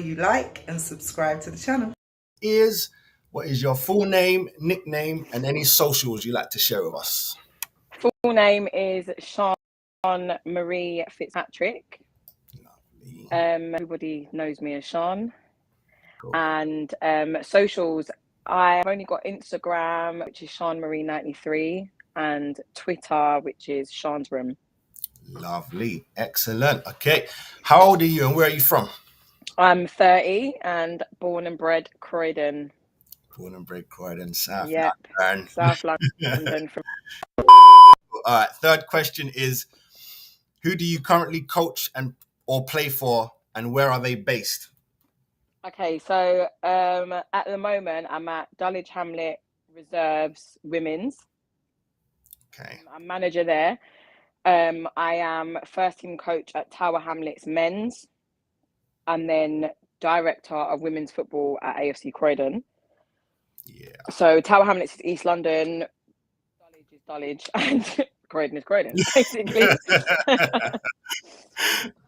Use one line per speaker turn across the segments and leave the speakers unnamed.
you like and subscribe to the channel.
What is your full name, nickname, and any socials you like to share with us?
Full name is Sean Marie Fitzpatrick. Everybody knows me as Sean. Cool. And socials, I've only got Instagram, which is Sean Marie 93, and Twitter, which is Sean's Room.
Lovely. Excellent. Okay. How old are you and where are you from?
I'm 30 and born and bred Croydon.
Born and bred Croydon, South
London. South London.
All right. Third question is, who do you currently coach or play for, and where are they based?
Okay, so at the moment, I'm at Dulwich Hamlet Reserves Women's.
Okay.
I'm manager there. I am first team coach at Tower Hamlets Men's, and then director of women's football at AFC Croydon.
Yeah.
So Tower Hamlets is East London, Dulwich is Dulwich, and Croydon is Croydon, basically.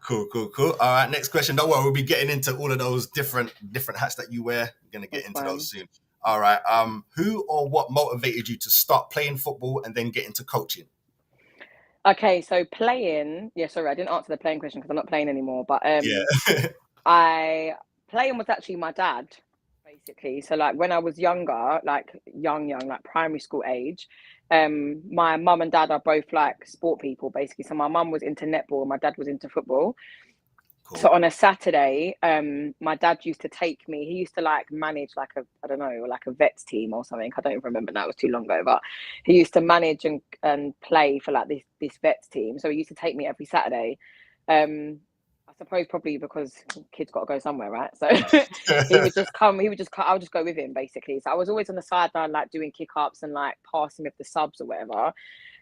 Cool. All right, next question. Don't worry, we'll be getting into all of those different hats that you wear. We're going to get into those soon. All right. Who or what motivated you to start playing football and then get into coaching?
Okay, so playing. Yeah, sorry, I didn't answer the playing question because I'm not playing anymore. But playing was actually my dad, basically. So like when I was younger, like young, like primary school age, my mum and dad are both like sport people, basically. So my mum was into netball, my dad was into football. Cool. So on a Saturday, my dad used to take me. He used to like manage like a vets team or something. I don't even remember now. It was too long ago. But he used to manage and play for like this vets team. So he used to take me every Saturday. I suppose probably because kids got to go somewhere, right? So he would just come. I would just go with him basically. So I was always on the sideline, like doing kick ups and like passing with the subs or whatever.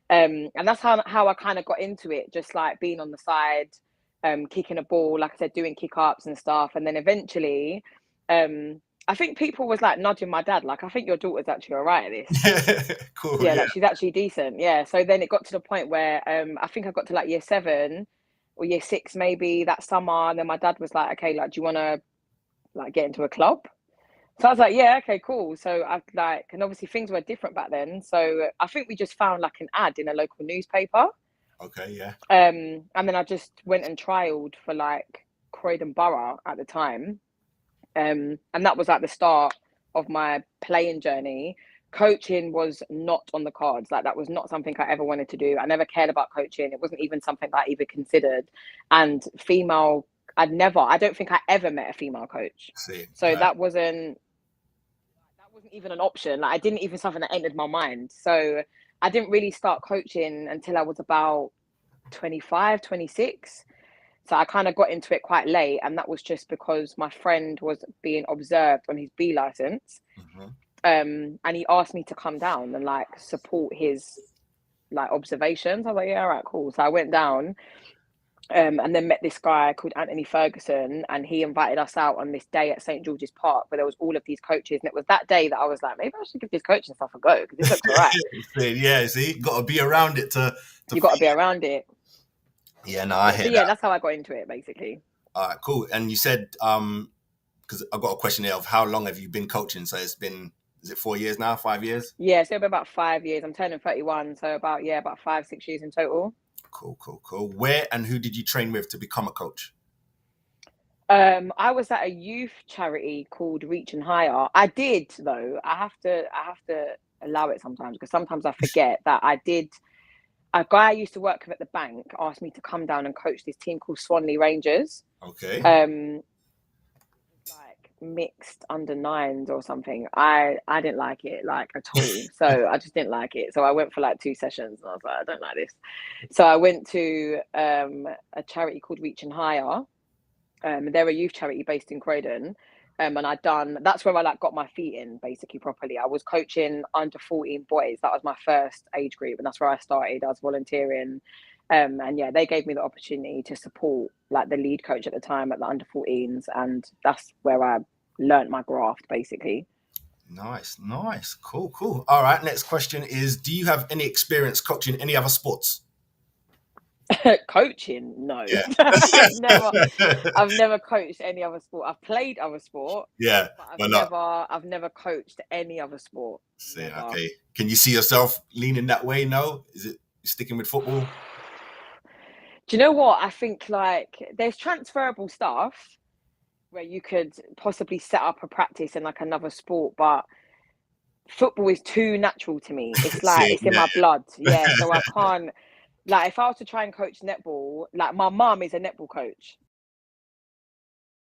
And that's how I kind of got into it. Just like being on the side. Kicking a ball, like I said, doing kick-ups and stuff. And then eventually, I think people was like nudging my dad, like, I think your daughter's actually all right at this.
Cool.
Yeah, like she's actually decent. Yeah. So then it got to the point where I think I got to like year 7 or year 6 maybe that summer. And then my dad was like, okay, like, do you want to like get into a club? So I was like, yeah, okay, cool. So I like, and obviously things were different back then. So I think we just found like an ad in a local newspaper.
Okay, yeah.
And then I just went and trialed for like Croydon Borough at the time. And that was at the start of my playing journey. Coaching was not on the cards. Like that was not something I ever wanted to do. I never cared about coaching. It wasn't even something that I even considered. And I don't think I ever met a female coach. So right. That wasn't even an option. Like I didn't even something that entered my mind. So I didn't really start coaching until I was about 25, 26. So I kind of got into it quite late, and that was just because my friend was being observed on his B license. Mm-hmm. And he asked me to come down and like support his like observations. I was like, yeah, all right, cool. So I went down and then met this guy called Anthony Ferguson, and he invited us out on this day at St. George's Park where there was all of these coaches. And it was that day that I was like, maybe I should give this coaching stuff a go because this looks all right.
Yeah, see, you got to be around it
you got to be around it.
Yeah, no, I hear that.
Yeah, that's how I got into it, basically.
All right, cool. And you said, because I've got a question here of how long have you been coaching? So it's been, is it 4 years now, 5 years?
Yeah, so about 5 years. I'm turning 31, so about 5-6 years in total.
Cool. Where and who did you train with to become a coach?
I was at a youth charity called Reach and Higher. I did though. I have to allow it sometimes because sometimes I forget that I did. A guy I used to work with at the bank asked me to come down and coach this team called Swanley Rangers.
Okay.
Like mixed under 9s or something. I didn't like it like at all. So I just didn't like it. So I went for like 2 sessions and I was like, I don't like this. So I went to a charity called Reach and Higher. They're a youth charity based in Croydon. And that's where I like got my feet in basically properly. I was coaching under 14 boys. That was my first age group. And that's where I started. I was volunteering. And yeah, they gave me the opportunity to support like the lead coach at the time at the under 14s. And that's where I learned my graft basically.
Nice. Cool. All right. Next question is, do you have any experience coaching any other sports?
Coaching? No.
Yeah.
I've never coached any other sport. I've played other sport,
Yeah,
but
but not.
I've never coached any other sport.
See,
Never.
okay. Can you see yourself leaning that way? No? Is it sticking with football?
Do you know what? I think like there's transferable stuff where you could possibly set up a practice in like another sport, but football is too natural to me. It's like
See,
it's in
yeah.
my blood. Yeah. So I can't, like, if I was to try and coach netball, like my mum is a netball coach.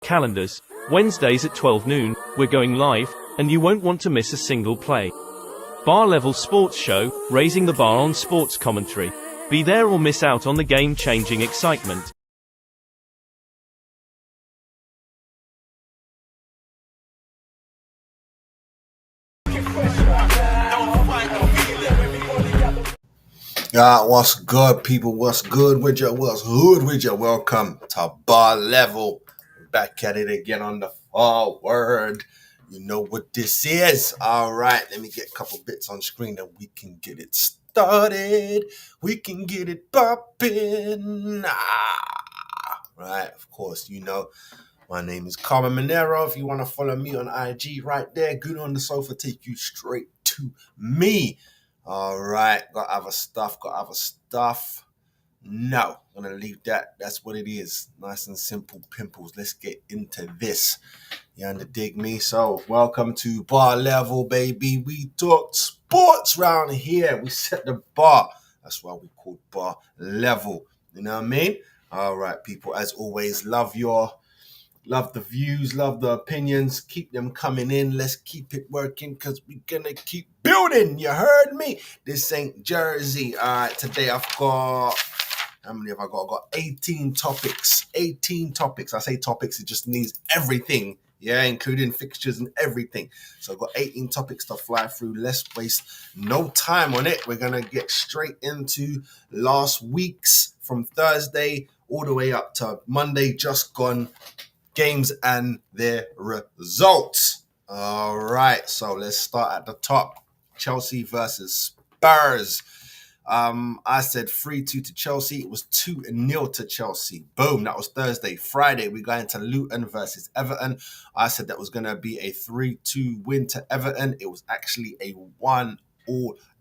Calendars. Wednesdays at 12 noon, we're going live, and you won't want to miss a single play. Bar Level Sports Show, raising the bar on sports commentary. Be there or miss out on the game-changing excitement.
Yeah, what's good, people? What's good with you? What's good with you? Welcome to Bar Level. Back at it again on the forward. You know what this is. All right, let me get a couple bits on screen and we can get it started. We can get it popping. Right, of course, you know. My name is Carmen Monero. If you want to follow me on IG right there, good on the sofa, take you straight to me. All right, got other stuff. No, I'm going to leave that. That's what it is. Nice and simple pimples. Let's get into this. You dig me? So, welcome to Bar Level, baby. We talk sports round here. We set the bar. That's why we call Bar Level. You know what I mean? All right, people. As always, love the views, love the opinions. Keep them coming in. Let's keep it working because we're going to keep building. You heard me? This ain't Jersey. All right, today I've got... How many have I got? I've got 18 topics. 18 topics. I say topics, it just means everything. Yeah, including fixtures and everything. So I've got 18 topics to fly through. Let's waste no time on it. We're going to get straight into last week's, from Thursday all the way up to Monday just gone, games and their results. All right, so let's start at the top. Chelsea versus Spurs. I said 3-2 to Chelsea. It was 2-0 to Chelsea. Boom, that was Thursday. Friday, we got into Luton versus Everton. I said that was going to be a 3-2 win to Everton. It was actually a 1-1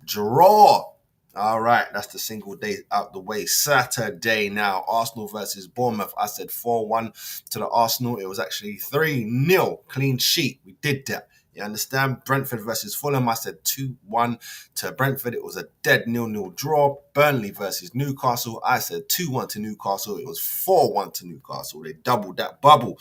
draw. All right, that's the single day out the way. Saturday now, Arsenal versus Bournemouth. I said 4-1 to the Arsenal. It was actually 3-0, clean sheet. We did that. You understand? Brentford versus Fulham. I said 2-1 to Brentford. It was a dead 0-0 draw. Burnley versus Newcastle. I said 2-1 to Newcastle. It was 4-1 to Newcastle. They doubled that bubble.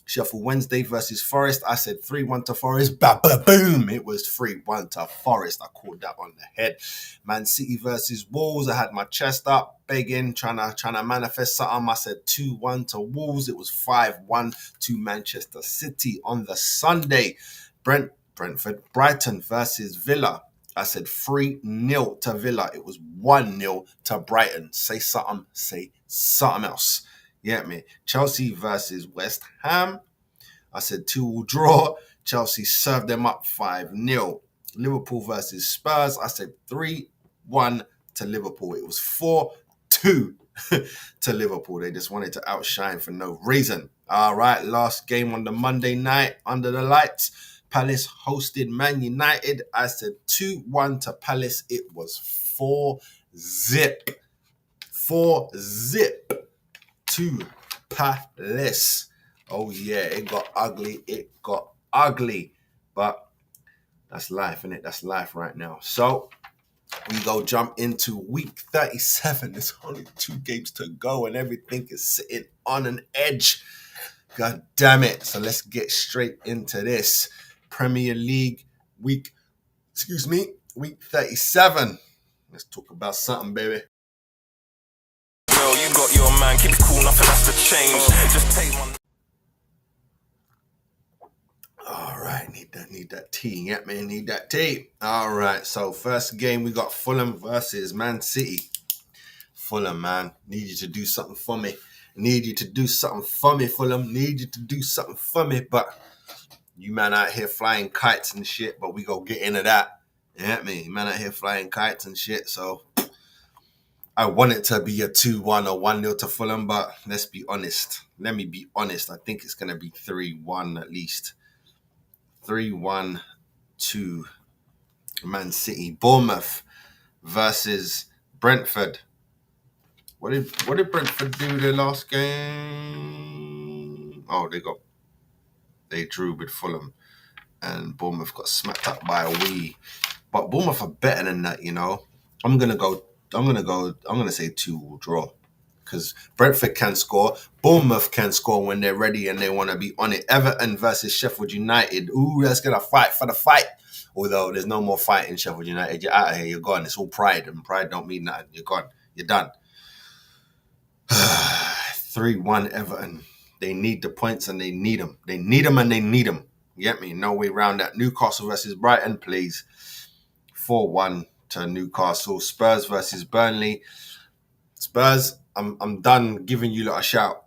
Sheffield Wednesday versus Forest. I said 3-1 to Forest. Ba-ba-boom. It was 3-1 to Forest. I called that on the head. Man City versus Wolves. I had my chest up, begging, trying to manifest something. I said 2-1 to Wolves. It was 5-1 to Manchester City on the Sunday. Brentford, Brighton versus Villa. I said 3-0 to Villa. It was 1-0 to Brighton. Say something else. You get me? Chelsea versus West Ham. I said 2-2 draw. Chelsea served them up 5-0. Liverpool versus Spurs. I said 3-1 to Liverpool. It was 4-2 to Liverpool. They just wanted to outshine for no reason. All right, last game on the Monday night under the lights. Palace hosted Man United. I said 2-1 to Palace. It was 4-0. 4-0 to Palace. Oh, yeah, it got ugly. But that's life, isn't it? That's life right now. So we go jump into week 37. There's only 2 games to go and everything is sitting on an edge. God damn it. So let's get straight into this. Premier League week 37. Let's talk about something, baby.
Yo, you got your man, keep it cool, nothing has to change. Just take one.
All right, need that tea. Yeah, man, need that tea. All right, so first game we got Fulham versus Man City. Fulham, man, need you to do something for me. Fulham. Need you to do something for me, but you man out here flying kites and shit, but we go get into that. You get me? Man out here flying kites and shit, so I want it to be a 2-1 or 1-0 to Fulham, but let's be honest. Let me be honest. I think it's going to be 3-1 at least. 3-1 to Man City. Bournemouth versus Brentford. What did Brentford do their last game? Oh, they drew with Fulham, and Bournemouth got smacked up by a wee. But Bournemouth are better than that, you know. I'm gonna say 2 will draw. Because Brentford can score, Bournemouth can score when they're ready and they want to be on it. Everton versus Sheffield United. Ooh, that's gonna fight for the fight. Although there's no more fight in Sheffield United. You're out of here, you're gone. It's all pride, and pride don't mean nothing. You're gone. You're done. 3-1 Everton. They need the points and they need them. They need them and they need them. You get me? No way around that. Newcastle versus Brighton, please. 4-1 to Newcastle. Spurs versus Burnley. Spurs, I'm done giving you a shout.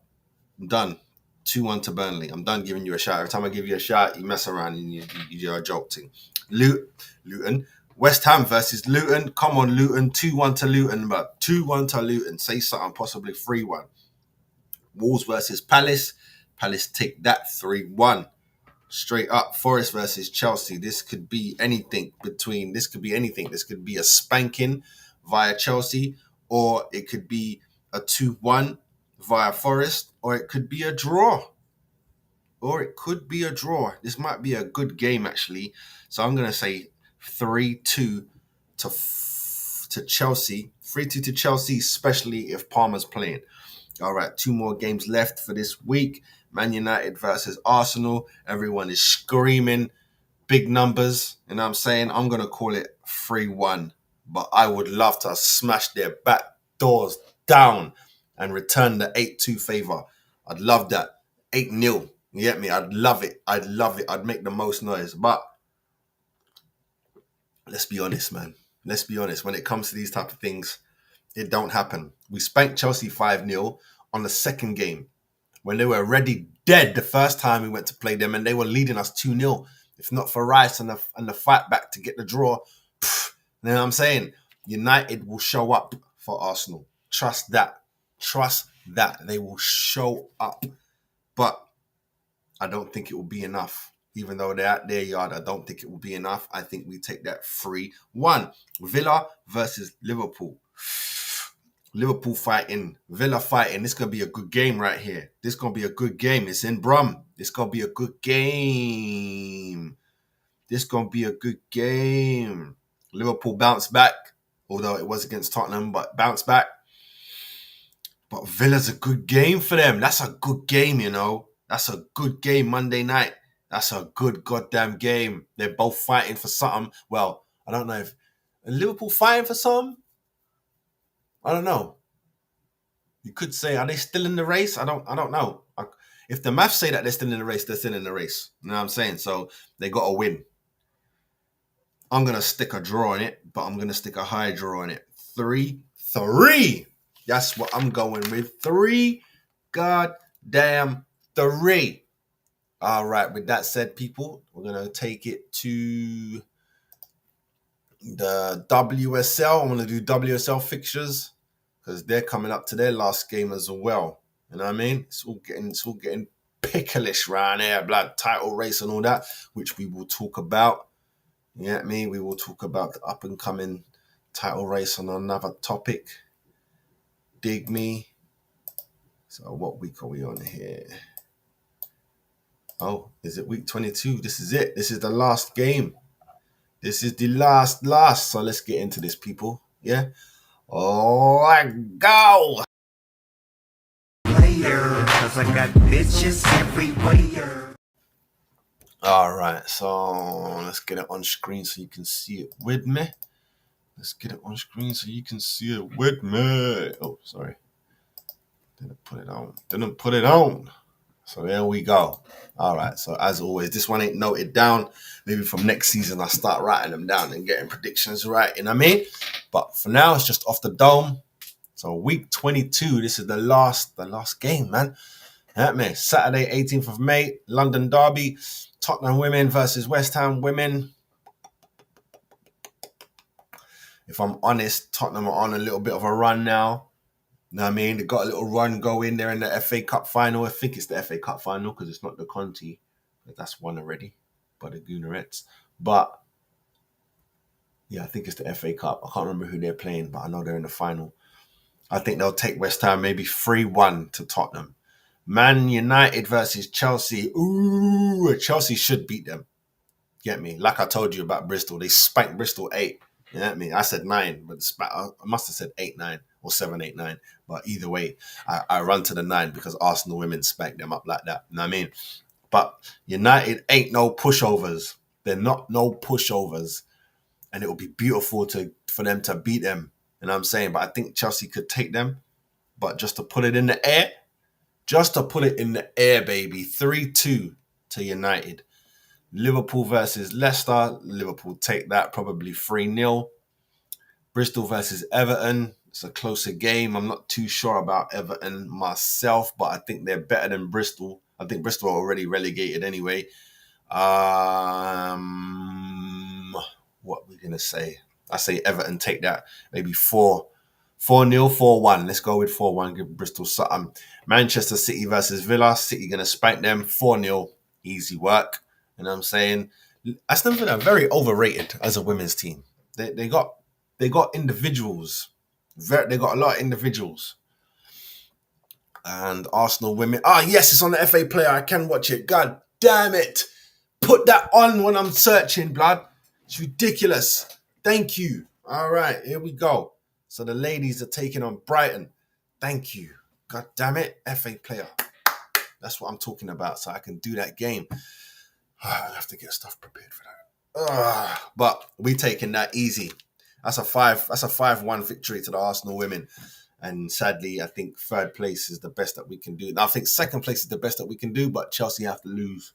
I'm done. 2-1 to Burnley. I'm done giving you a shout. Every time I give you a shout, you mess around and you're a joke thing. Luton. West Ham versus Luton. Come on, Luton. 2-1 to Luton, but 2-1 to Luton. Say something, possibly 3-1. Wolves versus Palace. Palace take that 3-1. Straight up, Forest versus Chelsea. This could be anything. This could be a spanking via Chelsea, or it could be a 2-1 via Forest, or it could be a draw. This might be a good game, actually. So I'm going to say 3-2 to Chelsea. 3-2 to Chelsea, especially if Palmer's playing. All right, 2 more games left for this week. Man United versus Arsenal. Everyone is screaming big numbers. You know what I'm saying? I'm going to call it 3-1. But I would love to smash their back doors down and return the 8-2 favor. I'd love that. 8-0. You get me? I'd love it. I'd make the most noise. But let's be honest, man. Let's be honest. When it comes to these type of things, it don't happen. We spanked Chelsea 5-0 on the second game when they were already dead the first time we went to play them, and they were leading us 2-0. If not for Rice and the fight back to get the draw, you know what I'm saying? United will show up for Arsenal. Trust that. They will show up. But I don't think it will be enough. Even though they're at their yard, I don't think it will be enough. I think we take that 3-1. Villa versus Liverpool. Liverpool fighting, Villa fighting. This going to be a good game right here. This going to be a good game. It's in Brum. This going to be a good game. Liverpool bounce back, although it was against Tottenham, but bounce back. But Villa's a good game for them. That's a good game, you know. That's a good game Monday night. That's a good goddamn game. They're both fighting for something. Well, I don't know if Liverpool fighting for something. I don't know. You could say, are they still in the race? I don't know. If the maths say that they're still in the race, they're still in the race. You know what I'm saying? So they got to win. I'm going to stick a draw on it, but I'm going to stick a high draw on it. 3-3. That's what I'm going with. 3 goddamn 3. All right. With that said, people, we're going to take it to the WSL. I'm going to do WSL fixtures, because they're coming up to their last game as well. You know what I mean? It's all getting picklish around here, blood title race and all that, which we will talk about. You get me? We will talk about the up and coming title race on another topic. Dig me? So what week are we on here? Oh, is it week 22? This is it. This is the last game. This is the last. So let's get into this, people. Yeah? Oh, go! Cause I got bitches everywhere. All right, so let's get it on screen so you can see it with me. Oh, sorry. Didn't put it on. So there we go. All right, so as always, this one ain't noted down. Maybe from next season I'll start writing them down and getting predictions right, you know what I mean? But for now, it's just off the dome. So week 22, this is the last game, man. Saturday, 18th of May, London Derby, Tottenham women versus West Ham women. If I'm honest, Tottenham are on a little bit of a run now. You know what I mean? They got a little run going there in the FA Cup final. I think it's the FA Cup final because it's not the Conti. That's won already by the Goonerettes. But yeah, I think it's the FA Cup. I can't remember who they're playing, but I know they're in the final. I think they'll take West Ham maybe 3-1 to Tottenham. Man United versus Chelsea. Ooh, Chelsea should beat them. Get me? Like I told you about Bristol. They spanked Bristol 8. You know what I mean? I said 9, but I must have said 8-9 or 7-8-9. But either way, I run to the 9 because Arsenal women spanked them up like that. You know what I mean? But United ain't no pushovers. They're not no pushovers. And it will be beautiful for them to beat them. You know what I'm saying? But I think Chelsea could take them. But just to put it in the air, baby. 3-2 to United. Liverpool versus Leicester. Liverpool take that, probably 3-0. Bristol versus Everton. It's a closer game. I'm not too sure about Everton myself, but I think they're better than Bristol. I think Bristol are already relegated anyway. What are we going to say? I say Everton take that. Maybe 4-0, 4-1. Let's go with 4-1. Give Bristol something. Manchester City versus Villa. City going to spank them. 4-0. Easy work. You know what I'm saying? Aston Villa are very overrated as a women's team. They got individuals. They got a lot of individuals. And Arsenal women. Yes, it's on the FA Player. I can watch it. God damn it. Put that on when I'm searching, blood. It's ridiculous. Thank you. All right, here we go. So the ladies are taking on Brighton. Thank you. God damn it. FA Player. That's what I'm talking about. So I can do that game. I have to get stuff prepared for that. But we taking that easy. That's a 5-1 victory to the Arsenal women. And sadly, I think third place is the best that we can do. I think second place is the best that we can do, but Chelsea have to lose.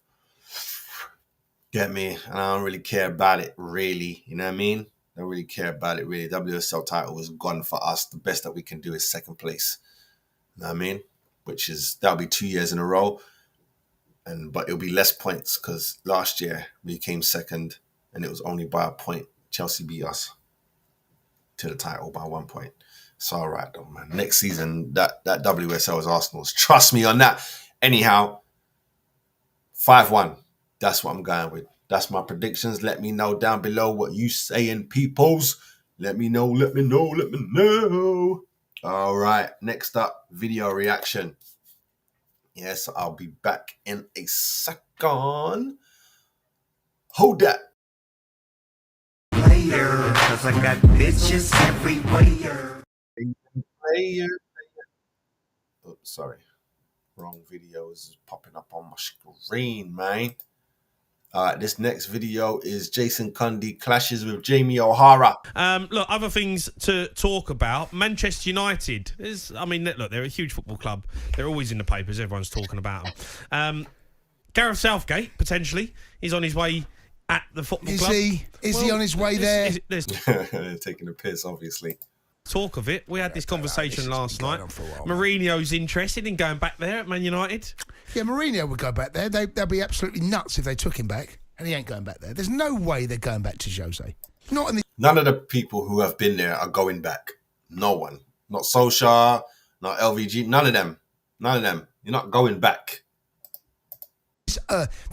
Get me? And I don't really care about it, really. You know what I mean? I don't really care about it, really. WSL title is gone for us. The best that we can do is second place. You know what I mean? That'll be 2 years in a row. But it'll be less points because last year we came second and it was only by a point. Chelsea beat us to the title by 1 point. It's all right, though, man. Next season, that WSL is Arsenal's. Trust me on that. Anyhow, 5-1. That's what I'm going with. That's my predictions. Let me know down below what you saying, peoples. Let me know. All right. Next up, video reaction. Yes, I'll be back in a second. Hold that.
Player, 'cause I got bitches everywhere.
Player. Oh, sorry. Wrong video is popping up on my screen, man. All right, this next video is Jason Cundy clashes with Jamie O'Hara.
Look, other things to talk about. Manchester United look, they're a huge football club. They're always in the papers. Everyone's talking about them. Gareth Southgate, potentially, is on his way at the football club.
Is he on his way there?
There's
Taking a piss, obviously.
talk of it. We had this conversation last night. Mourinho's interested in going back there at Man United.
Yeah, Mourinho would go back there. They'd be absolutely nuts if they took him back, and he ain't going back there. There's no way they're going back to Jose. Not in the...
None of the people who have been there are going back. No one. Not Solskjaer, not LVG, none of them. None of them. You're not going back.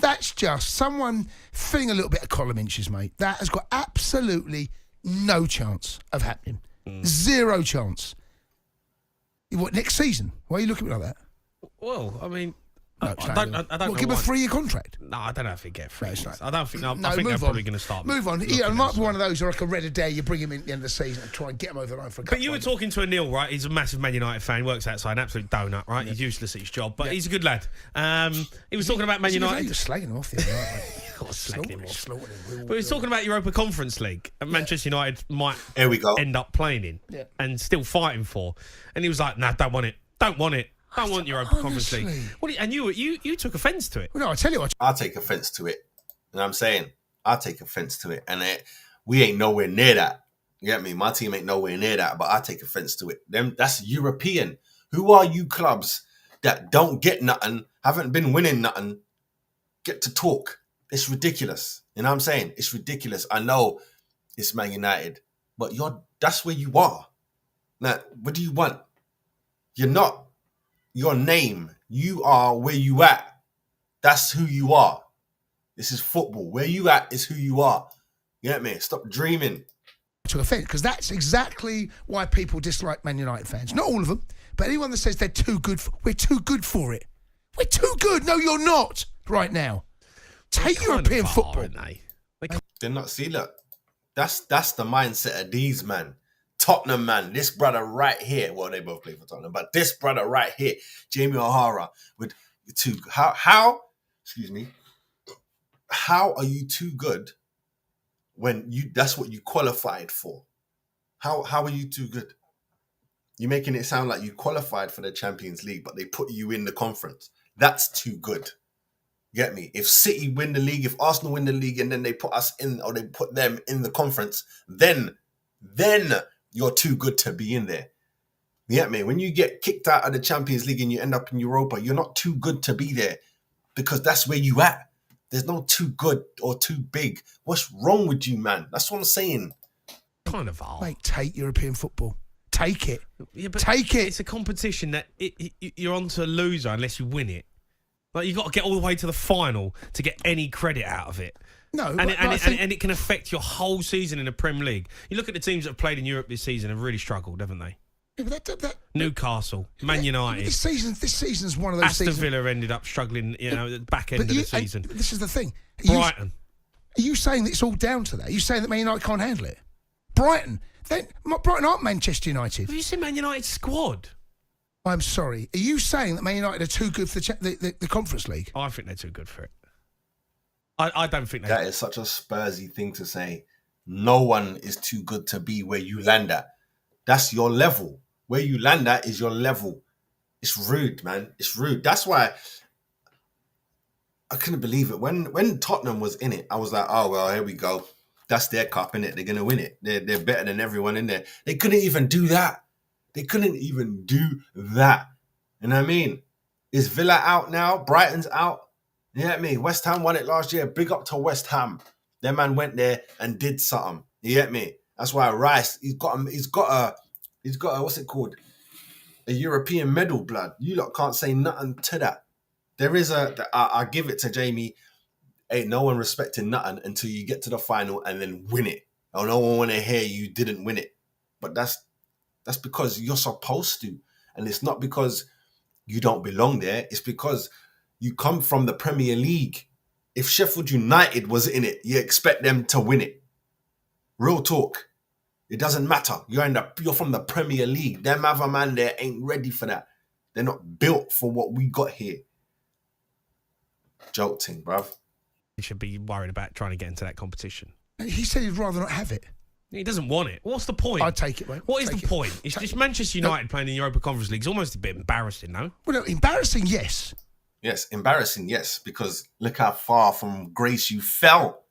That's just someone filling a little bit of column inches, mate. That has got absolutely no chance of happening. Zero chance. What, next season? Why are you looking at me like that?
Well, I mean,
No,
I don't
give
know
him a 3-year contract.
No, I don't know if he get free.
No, it's not.
I don't think. No,
No,
I think they're
move
probably
on.
going to start.
Move on. Yeah, it might be one of those, or like a red a day. You bring him in at the end of the season and try and get him over the line for a cup
But you were
final.
talking to Anil, right? He's a massive Man United fan. Works outside, an absolute donut, right?
Yeah.
He's useless at his job, but
Yeah.
he's a good lad. He was talking about Man United.
You're slagging him off the other night.
Slagging him off.
Slaughtering him.
But he was talking about Europa Conference League, and Manchester United might
Here we go.
end up playing in and still fighting for. And he was like, "Nah, don't want it. Don't want it. Don't want Europa Conference League."
Honestly.
And you took offence to it.
Well, no, I tell you what.
I take offense to it. You know what I'm saying? I take offense to it. And we ain't nowhere near that. You get me? My team ain't nowhere near that, but I take offense to it. That's European. Who are you clubs that don't get nothing, haven't been winning nothing, get to talk? It's ridiculous. You know what I'm saying? It's ridiculous. I know it's Man United. but that's where you are. Now, what do you want? You're not your name. You are where you at. That's who you are. This is football. Where you at is who you are. You get me? Stop dreaming.
To offence, because that's exactly why people dislike Man United fans. Not all of them, but anyone that says they're too good, we're too good for it. We're too good. No, you're not right now. Take European football.
They're not. See, look, that's the mindset of these man. Tottenham man, this brother right here. Well, they both play for Tottenham, but this brother right here, Jamie O'Hara, with two. How? Excuse me. How are you too good when that's what you qualified for? How are you too good? You're making it sound like you qualified for the Champions League, but they put you in the conference. That's too good. Get me? If City win the league, if Arsenal win the league, and then they put us in, or they put them in the conference, then you're too good to be in there. You get me? When you get kicked out of the Champions League and you end up in Europa, you're not too good to be there, because that's where you at. There's no too good or too big. What's wrong with you, man? That's what I'm saying.
Kind of are.
Mate, take European football. Take it.
Yeah, but
take it.
It's a competition that you're on to a loser unless you win it. Like, you've got to get all the way to the final to get any credit out of it.
No,
and it can affect your whole season in the Premier League. You look at the teams that have played in Europe this season have really struggled, haven't they?
Yeah, but
Newcastle, Man United.
This season's one of those
Aston
seasons.
Villa ended up struggling, at the back end of the season.
This is the thing.
Brighton.
Are you saying that it's all down to that? Are you saying that Man United can't handle it? Brighton aren't Manchester United.
Have you seen Man United's squad?
I'm sorry. Are you saying that Man United are too good for the Conference League?
I think they're too good for it. I don't think
that is such a Spursy thing to say. No one is too good to be where you land at. That's your level. Where you land at is your level. It's rude, man. It's rude. That's why I couldn't believe it. When Tottenham was in it, I was like, oh, well, here we go. That's their cup, innit? They're going to win it. They're better than everyone in there. They couldn't even do that. You know what I mean? Is Villa out now? Brighton's out. You know what I mean? West Ham won it last year. Big up to West Ham. Their man went there and did something. You get me? That's why Rice, he's got a what's it called? A European medal, blood. You lot can't say nothing to that. There is I give it to Jamie. Ain't no one respecting nothing until you get to the final and then win it. Oh, no one want to hear you didn't win it. But that's because you're supposed to. And it's not because you don't belong there. It's because you come from the Premier League. If Sheffield United was in it, you expect them to win it. Real talk. It doesn't matter. You're from the Premier League. Them other man there ain't ready for that. They're not built for what we got here. Joke thing, bruv.
He should be worried about trying to get into that competition.
He said he'd rather not have it.
He doesn't want it. What's the point?
I'd take it, mate.
What is the point? It's Manchester United playing in the Europa Conference League. It's almost a bit embarrassing, no?
Well, no, embarrassing, yes.
Yes, embarrassing, yes, because look how far from grace you fell.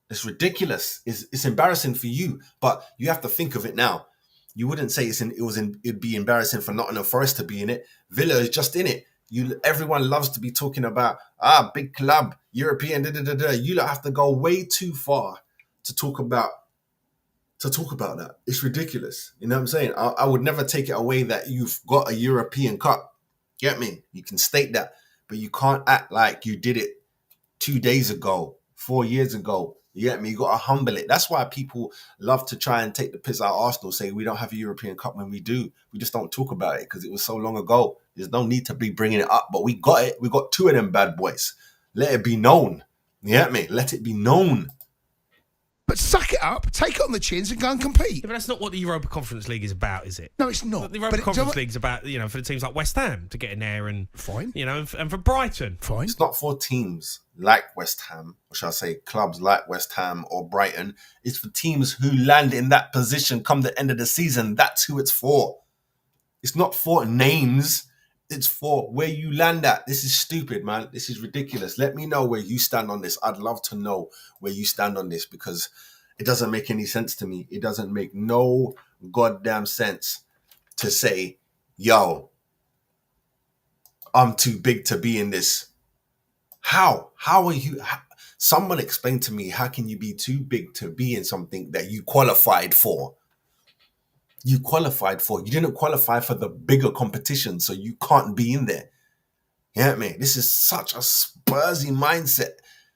It's ridiculous. It's embarrassing for you, but you have to think of it now. You wouldn't say it'd be embarrassing for Nottingham Forest to be in it. Villa is just in it. Everyone loves to be talking about big club, European. You don't have to go way too far to talk about that. It's ridiculous. You know what I'm saying? I would never take it away that you've got a European cup. Get me? You can state that, but you can't act like you did it 2 days ago, 4 years ago. You get me? You got to humble it. That's why people love to try and take the piss out of Arsenal, say we don't have a European Cup when we do. We just don't talk about it because it was so long ago. There's no need to be bringing it up, but we got it. We got 2 of them bad boys. Let it be known. You get me? Let it be known.
But suck it up, take it on the chins and go and compete.
Yeah, but that's not what the Europa Conference League is about, is it?
No, it's not.
The Europa Conference League is about, for the teams like West Ham to get in there and...
Fine.
And for Brighton.
Fine.
It's not for teams like West Ham, or shall I say clubs like West Ham or Brighton. It's for teams who land in that position come the end of the season. That's who it's for. It's not for names. It's for where you land at. This is stupid, man. This is ridiculous. Let me know where you stand on this. I'd love to know where you stand on this because it doesn't make any sense to me. It doesn't make no goddamn sense to say, yo, I'm too big to be in this. How are you? Someone explain to me, how can you be too big to be in something that you qualified for? You qualified for. You didn't qualify for the bigger competition, so you can't be in there. You know what I mean? This is such a Spursy mindset.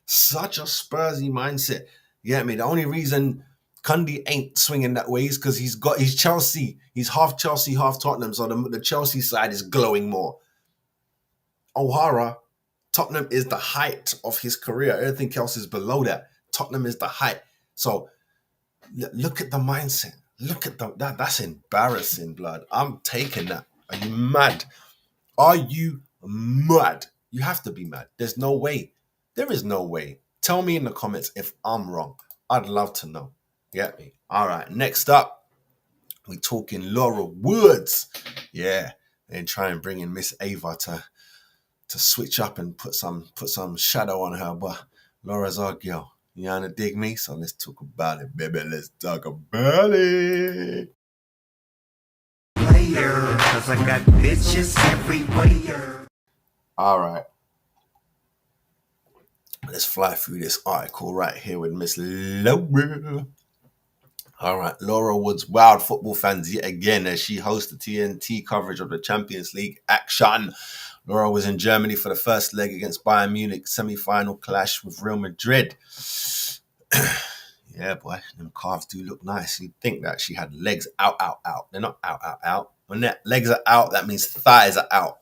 Such a Spursy mindset. You know what I mean? The only reason Cundy ain't swinging that way is because he's Chelsea. He's half Chelsea, half Tottenham, so the Chelsea side is glowing more. O'Hara, Tottenham is the height of his career. Everything else is below that. Tottenham is the height. So look at the mindset. Look at that. That's embarrassing, blood. I'm taking that. Are you mad? Are you mad? You have to be mad. There's no way. There is no way. Tell me in the comments if I'm wrong. I'd love to know. Get me? All right. Next up, we talking Laura Woods. Yeah. And try and bring in Miss Ava to switch up and put some shadow on her. But Laura's our girl. You wanna dig me? So let's talk about it, baby. Let's talk about it.
Player, 'cause I got bitches everywhere.
All right. Let's fly through this article right here with Miss Laura. All right. Laura Woods wowed football fans yet again as she hosted TNT coverage of the Champions League action. Laura was in Germany for the first leg against Bayern Munich semi-final clash with Real Madrid. Yeah, boy, them calves do look nice. You'd think that she had legs out. They're not out. When their legs are out, that means thighs are out.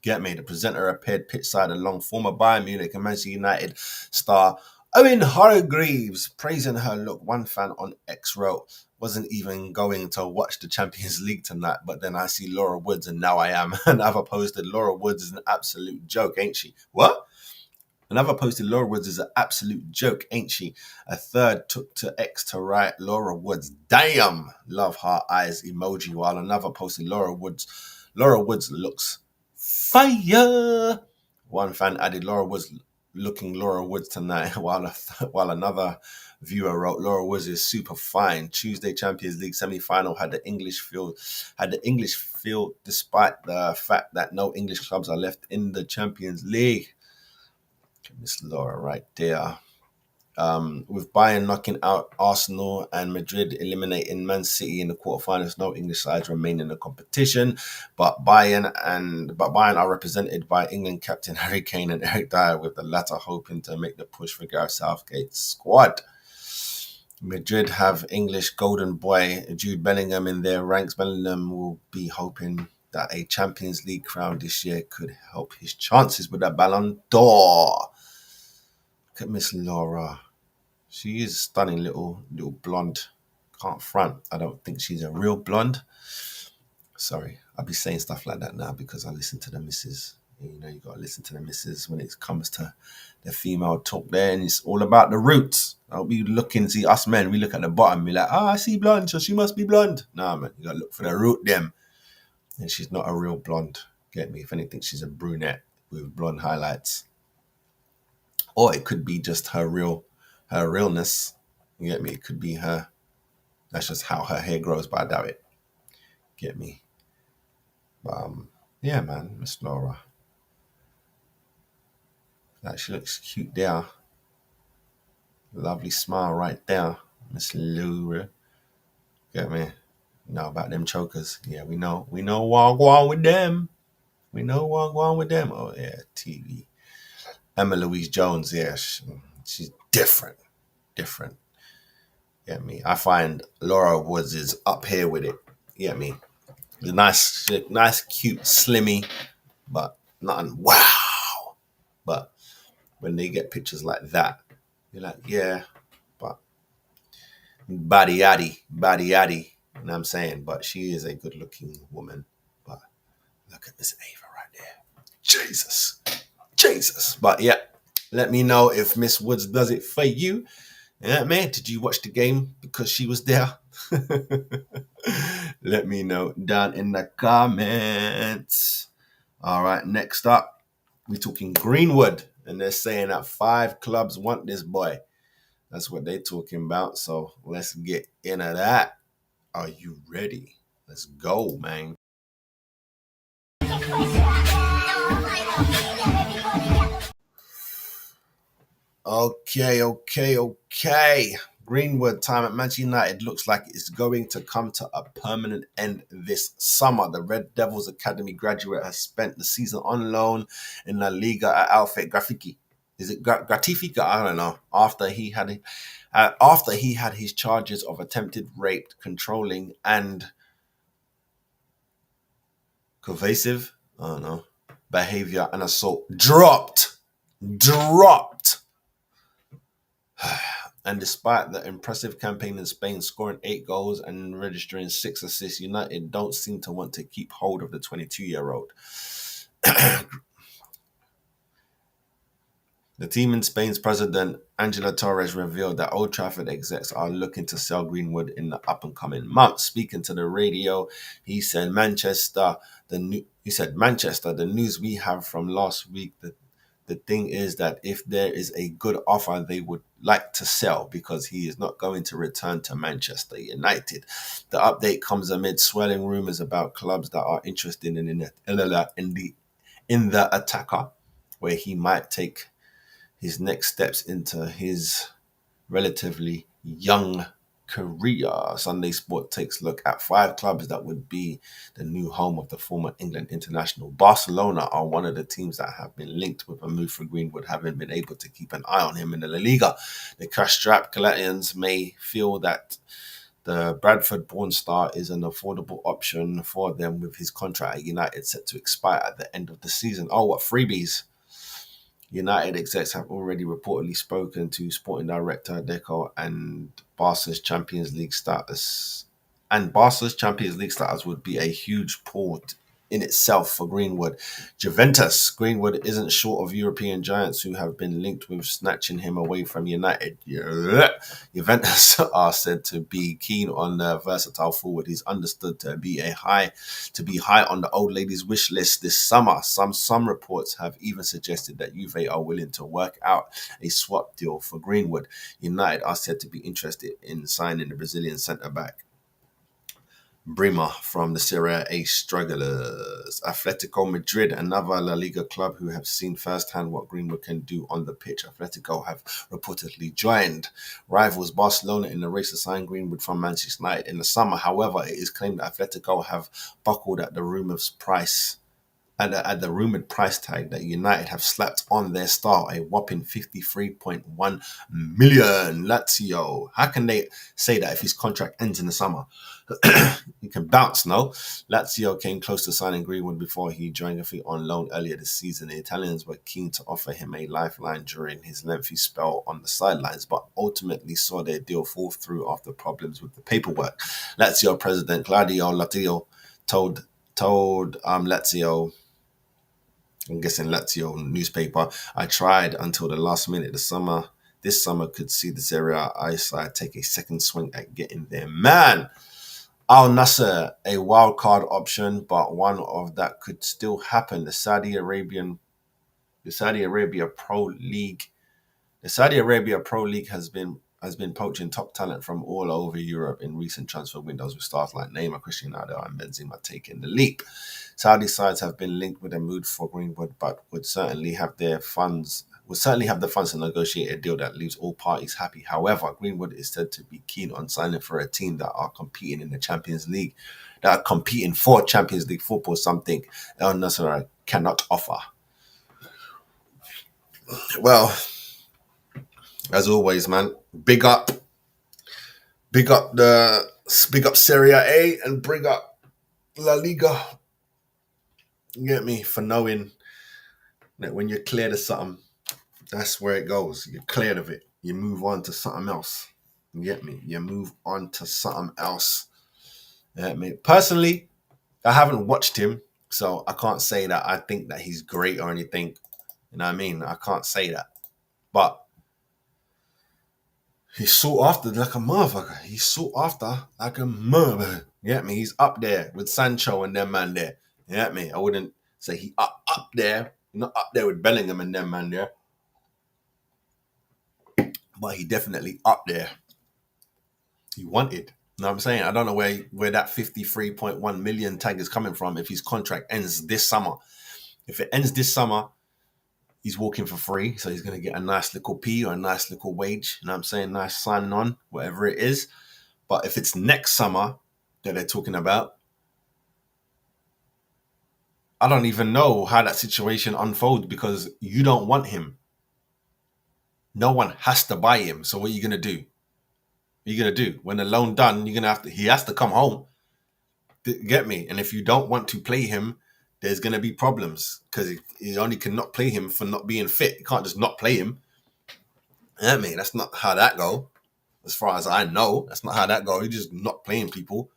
Get me? The presenter appeared pitchside along former Bayern Munich and Manchester United star Owen Hargreaves, praising her look. One fan on X wrote, wasn't even going to watch the Champions League tonight, but then I see Laura Woods and now I am. Another posted, Laura Woods is an absolute joke, ain't she? What? Another posted, Laura Woods is an absolute joke, ain't she? A third took to X to write, Laura Woods, damn, love heart eyes emoji, while another posted, Laura Woods looks fire. One fan added, Laura Woods looking Laura Woods tonight, while another viewer wrote, Laura Woods is super fine. Tuesday Champions League semi-final had the English field despite the fact that no English clubs are left in the Champions League. Miss Laura right there. With Bayern knocking out Arsenal and Madrid eliminating Man City in the quarterfinals, no English sides remain in the competition. But Bayern are represented by England captain Harry Kane and Eric Dyer, with the latter hoping to make the push for Gareth Southgate's squad. Madrid have English golden boy Jude Bellingham in their ranks. Bellingham will be hoping that a Champions League crown this year could help his chances with the Ballon d'Or. Look at Miss Laura. She is a stunning little blonde. Can't front. I don't think she's a real blonde. Sorry, I'll be saying stuff like that now because I listen to the missus. You know, you got to listen to the missus when it comes to the female talk there, and it's all about the roots. Don't be looking, see us men, we look at the bottom, be like, I see blonde, so she must be blonde. Nah, man, you got to look for the root them. And she's not a real blonde. Get me? If anything, she's a brunette with blonde highlights. Or it could be just her realness. You get me? It could be her. That's just how her hair grows, but I doubt it. Get me? Yeah, man, Miss Laura. Like, she looks cute there. Lovely smile right there, Miss Laura. Get me? Know about them chokers? Yeah, we know what go on with them. We know what go on with them. Oh yeah, TV. Emma Louise Jones, yeah, she's different. Get me? I find Laura Woods is up here with it. Get me? Nice, cute, slimmy, but nothing wow. But when they get pictures like that, you're like, yeah, but body yaddy. You know what I'm saying? But she is a good-looking woman. But look at Miss Ava right there. Jesus. But yeah, let me know if Miss Woods does it for you. Yeah, man, did you watch the game because she was there? Let me know down in the comments. All right, next up, we're talking Greenwood, and they're saying that 5 clubs want this boy. That's what they're talking about. So let's get into that. Are you ready? Let's go, man. Okay. Greenwood time at Manchester United looks like it's going to come to a permanent end this summer. The Red Devils Academy graduate has spent the season on loan in La Liga at Alfred Grafiki. Is it Gratifica? I don't know. After he had his charges of attempted rape, controlling, and pervasive, I don't know, behavior and assault dropped. And despite the impressive campaign in Spain, scoring 8 goals and registering 6 assists, United don't seem to want to keep hold of the 22-year-old. The team in Spain's president, Angela Torres, revealed that Old Trafford execs are looking to sell Greenwood in the up-and-coming months. Speaking to the radio, he said, Manchester, the news we have from last week, the thing is that if there is a good offer, they would like to sell because he is not going to return to Manchester United. The update comes amid swirling rumours about clubs that are interested in the attacker, where he might take his next steps into his relatively young career. Sunday Sport takes a look at 5 clubs that would be the new home of the former England international. Barcelona are one of the teams that have been linked with a move for Greenwood, having been able to keep an eye on him in the La Liga. The cash-strapped Galatians may feel that the Bradford-born star is an affordable option for them, with his contract at United set to expire at the end of the season. Oh, what freebies! United execs have already reportedly spoken to Sporting Director Deco and Barca's Champions League status. And Barca's Champions League status would be a huge pull in itself for Greenwood. Juventus. Greenwood isn't short of European giants who have been linked with snatching him away from United. Juventus are said to be keen on the versatile forward. He's understood to be high on the old ladies' wish list this summer. Some reports have even suggested that Juve are willing to work out a swap deal for Greenwood. United are said to be interested in signing the Brazilian centre-back Brima from the Serie A strugglers. Atletico Madrid, another La Liga club who have seen firsthand what Greenwood can do on the pitch. Atletico have reportedly joined rivals Barcelona in the race to sign Greenwood from Manchester United in the summer. However, it is claimed that Atletico have buckled at the rumored price tag that United have slapped on their star, a whopping 53.1 million. Lazio. How can they say that if his contract ends in the summer? He can bounce, no? Lazio came close to signing Greenwood before he joined Gaffey on loan earlier this season. The Italians were keen to offer him a lifeline during his lengthy spell on the sidelines, but ultimately saw their deal fall through after problems with the paperwork. Lazio president Claudio Lotito told Lazio, I'm guessing Lazio newspaper, I tried until the last minute. This summer could see the Serie A side take a second swing at getting their man. Al Nassr, a wild card option, but one of that could still happen. The Saudi Arabia Pro League has been poaching top talent from all over Europe in recent transfer windows, with stars like Neymar, Cristiano Ronaldo, and Benzema taking the leap. Saudi sides have been linked with a move for Greenwood, but would certainly have the funds to negotiate a deal that leaves all parties happy. However, Greenwood is said to be keen on signing for a team that are competing in the Champions League, that are competing for Champions League football, something Al Nassr cannot offer. Well, as always, man, big up Serie A and big up La Liga. You get me? For knowing that when you're cleared of something, that's where it goes. You're cleared of it. You move on to something else. You get me? You move on to something else. You get me? Personally, I haven't watched him, so I can't say that I think that he's great or anything. You know what I mean? I can't say that. But he's sought after like a motherfucker. You get me? He's up there with Sancho and them man there. You get me? I wouldn't say he up there. Not up there with Bellingham and them man there. But he definitely up there. He wanted. You know what I'm saying? I don't know where that 53.1 million tag is coming from if his contract ends this summer. If it ends this summer, he's walking for free, so he's going to get a nice little P or a nice little wage. You know what I'm saying? Nice signing on, whatever it is. But if it's next summer that they're talking about, I don't even know how that situation unfolds because you don't want him. No one has to buy him. So what are you going to do? What are you going to do? When the loan done, he has to come home. Get me? And if you don't want to play him, there's going to be problems because he only cannot play him for not being fit. You can't just not play him. I mean, that's not how that go. As far as I know, that's not how that go. You're just not playing people.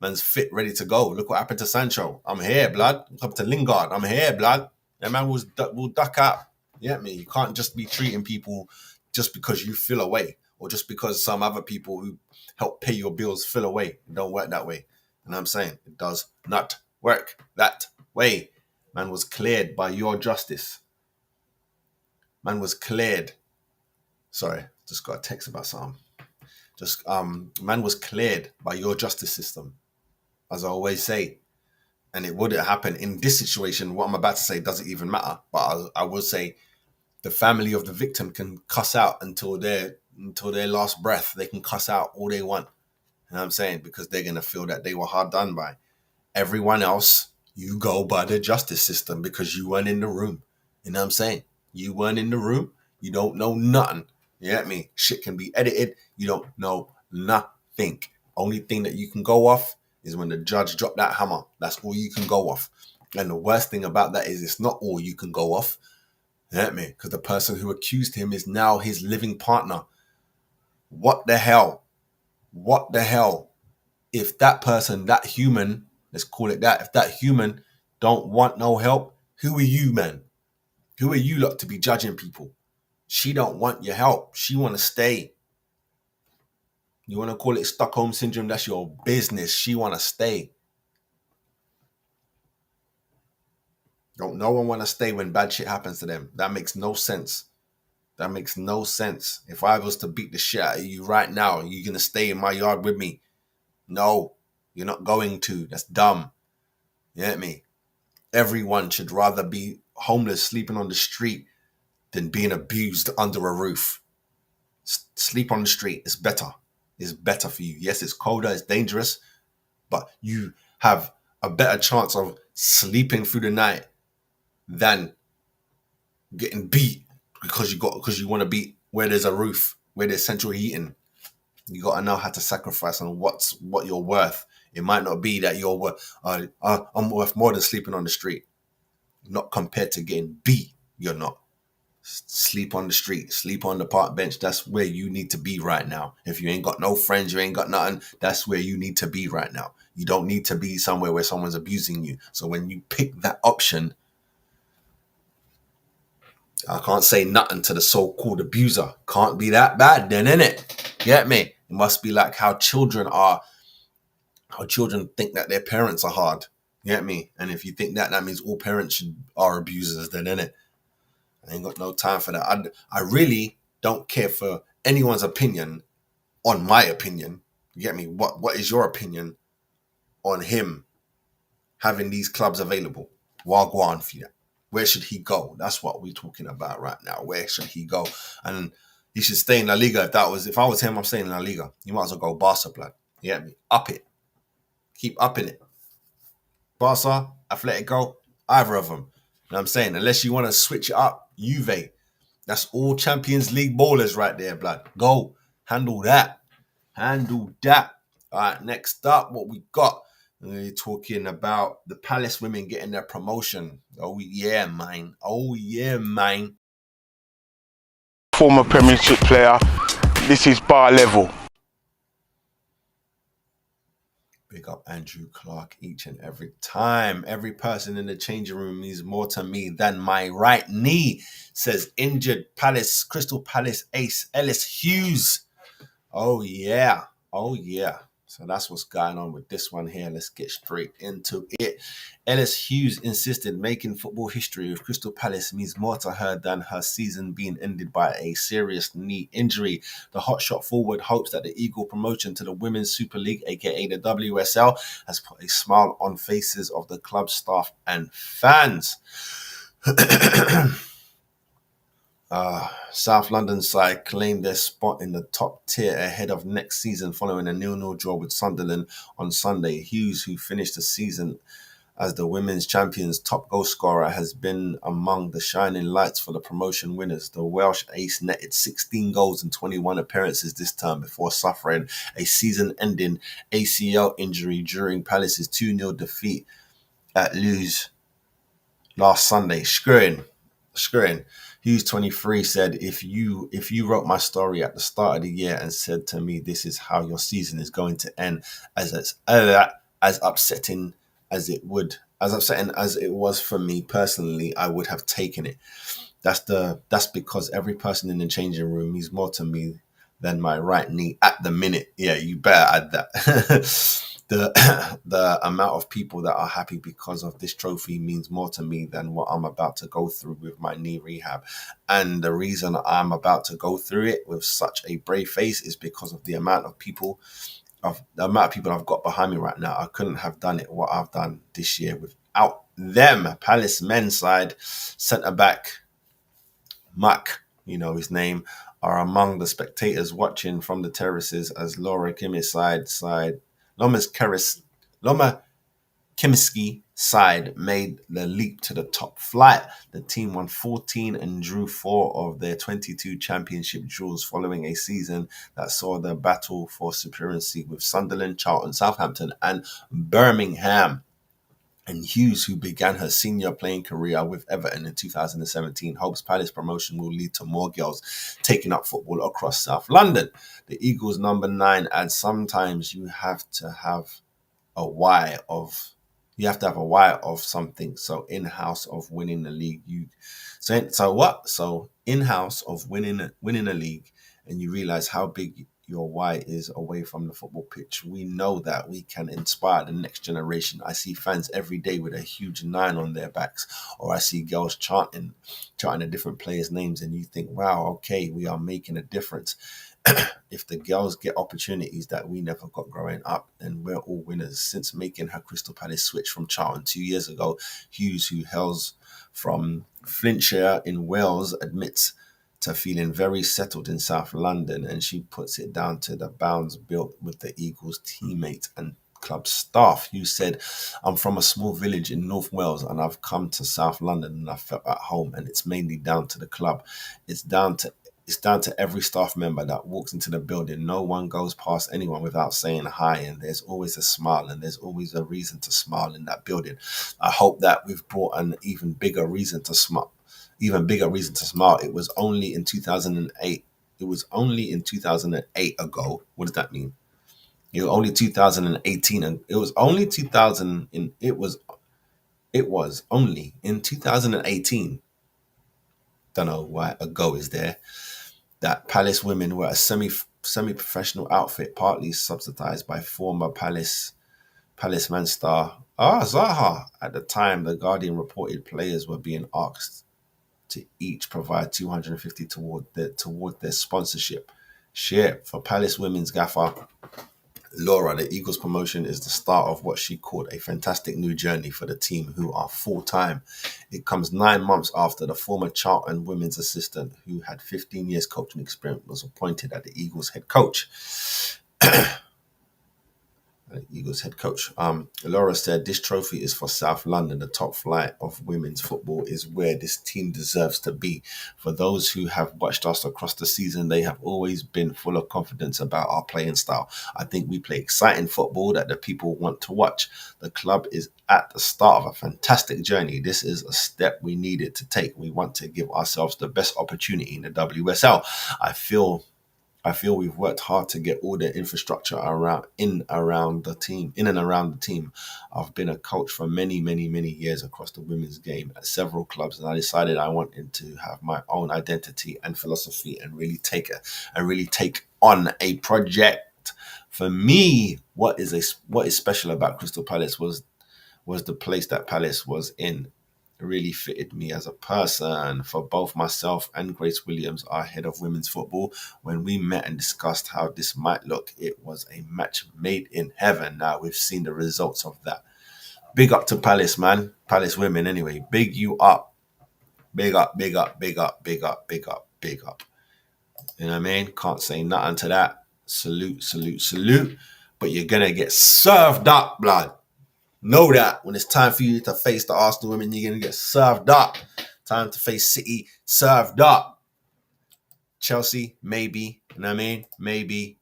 Man's fit, ready to go. Look what happened to Sancho. I'm here, blood. Look up to Lingard. I'm here, blood. That man will duck out. Yeah, me. You can't just be treating people just because you feel away or just because some other people who help pay your bills feel away. It don't work that way. You know what I'm saying? It does not work that way. Man was cleared by your justice. Man was cleared. Sorry, just got a text about something. Man was cleared by your justice system, as I always say. And it wouldn't happen in this situation. What I'm about to say doesn't even matter. But I will say the family of the victim can cuss out until their last breath. They can cuss out all they want. You know what I'm saying? Because they're going to feel that they were hard done by. Everyone else, you go by the justice system because you weren't in the room. You know what I'm saying? You weren't in the room. You don't know nothing. You get me? Shit can be edited. You don't know nothing. Only thing that you can go off is when the judge dropped that hammer. That's all you can go off. And the worst thing about that is it's not all you can go off. You get me? Because the person who accused him is now his living partner. What the hell? What the hell? If that person, that human, let's call it that, if that human don't want no help, who are you, man? Who are you lot to be judging people? She don't want your help. She want to stay. You want to call it Stockholm Syndrome? That's your business. She want to stay. Don't no one want to stay when bad shit happens to them. That makes no sense. That makes no sense. If I was to beat the shit out of you right now, you're going to stay in my yard with me. No, you're not going to. That's dumb. You get me? Everyone should rather be homeless, sleeping on the street, than being abused under a roof. Sleep on the street is better. It's better for you. Yes, it's colder, it's dangerous, but you have a better chance of sleeping through the night than getting beat because you want to be where there's a roof, where there's central heating. You got to know how to sacrifice on what you're worth. It might not be that you're worth. I'm worth more than sleeping on the street. Not compared to getting beat. You're not. Sleep on the street. Sleep on the park bench. That's where you need to be right now. If you ain't got no friends, you ain't got nothing. That's where you need to be right now. You don't need to be somewhere where someone's abusing you. So when you pick that option, I can't say nothing to the so-called abuser. Can't be that bad then, innit? Get me? It must be like how children are. How children think that their parents are hard. You get me? And if you think that means all parents are abusers, then innit? I ain't got no time for that. I really don't care for anyone's opinion on my opinion. You get me? What is your opinion on him having these clubs available? Wagwan for that. Where should he go? That's what we're talking about right now. Where should he go? And he should stay in La Liga. If I was him, I'm staying in La Liga. You might as well go Barca, blood. You get me? Up it. Keep upping it. Barca, Atletico, either of them. You know what I'm saying? Unless you want to switch it up, Juve. That's all Champions League ballers right there, blood. Go. Handle that. Handle that. All right, next up, what we got? We're talking about the Palace women getting their promotion. Oh, yeah, man. Oh, yeah, man.
Former Premiership player. This is bar level.
Big up Andrew Clark each and every time. Every person in the changing room means more to me than my right knee, says injured Crystal Palace ace Ellis Hughes. Oh, yeah. Oh, yeah. So that's what's going on with this one here. Let's get straight into it. Ellis Hughes insisted making football history with Crystal Palace means more to her than her season being ended by a serious knee injury. The hotshot forward hopes that the Eagle promotion to the Women's Super League, aka the WSL, has put a smile on faces of the club staff and fans. South London side claimed their spot in the top tier ahead of next season following a 0-0 draw with Sunderland on Sunday. Hughes, who finished the season as the women's champions' top goal scorer, has been among the shining lights for the promotion winners. The Welsh ace netted 16 goals in 21 appearances this term before suffering a season-ending ACL injury during Palace's 2-0 defeat at Lewes last Sunday. Screwing. Hughes, 23, said, if you wrote my story at the start of the year and said to me, this is how your season is going to end, as upsetting as it was for me personally, I would have taken it. That's because every person in the changing room means more to me than my right knee at the minute. Yeah, you better add that. The amount of people that are happy because of this trophy means more to me than what I'm about to go through with my knee rehab. And the reason I'm about to go through it with such a brave face is because of the amount of people I've got behind me right now. I couldn't have done it what I've done this year without them. Palace men's side centre back Mac, you know his name, are among the spectators watching from the terraces as Laura Kimmy's Loma Kimsky side made the leap to the top flight. The team won 14 and drew 4 of their 22 championship draws following a season that saw the battle for supremacy with Sunderland, Charlton, Southampton and Birmingham. And Hughes, who began her senior playing career with Everton in 2017, hopes Palace promotion will lead to more girls taking up football across South London. The Eagles' number 9 adds, sometimes you have to have a why of something. So in-house of winning the league, in-house of winning a league, and you realize how big your why is away from the football pitch. We know that we can inspire the next generation. I see fans every day with a huge 9 on their backs, or I see girls chanting the different players' names, and you think, wow, okay, we are making a difference. If the girls get opportunities that we never got growing up, then we're all winners. Since making her Crystal Palace switch from Charlton 2 years ago, Hughes, who hails from Flintshire in Wales, admits to feeling very settled in South London, and she puts it down to the bonds built with the Eagles' teammates and club staff. Hughes said, I'm from a small village in North Wales and I've come to South London and I felt at home, and it's mainly down to the club. It's down to every staff member that walks into the building. No one goes past anyone without saying hi, and there's always a smile, and there's always a reason to smile in that building. I hope that we've brought an even bigger reason to smile. It was only in 2008. It was only in 2008 ago. What does that mean? It was only 2018, and it was only 2018. Don't know why ago is there. That Palace women were a semi-professional outfit, partly subsidized by former Palace man star Zaha. At the time, the Guardian reported players were being asked to each provide 250 toward their sponsorship share. For Palace women's gaffer Laura, the Eagles promotion is the start of what she called a fantastic new journey for the team, who are full-time. It comes 9 months after the former Charlton women's assistant, who had 15 years coaching experience, was appointed as the Eagles head coach. Laura said, this trophy is for South London. The top flight of women's football is where this team deserves to be. For those who have watched us across the season, they have always been full of confidence about our playing style. I think we play exciting football that the people want to watch. The club is at the start of a fantastic journey. This is a step we needed to take. We want to give ourselves the best opportunity in the WSL. I feel we've worked hard to get all the infrastructure in and around the team. I've been a coach for many, many, many years across the women's game at several clubs, and I decided I wanted to have my own identity and philosophy and really take on a project. For me, what is special about Crystal Palace was the place that Palace was in. Really fitted me as a person. For both myself and Grace Williams, our head of women's football, when we met and discussed how this might look, it was a match made in heaven. Now we've seen the results of that. Big up to Palace, man. Palace women anyway. Big you up. Big up, big up, big up, big up, big up, big up. You know what I mean? Can't say nothing to that. Salute, salute, salute. But you're going to get served up, blood. Know that when it's time for you to face the Arsenal women, you're going to get served up. Time to face City, served up. Chelsea, maybe. You know what I mean? Maybe.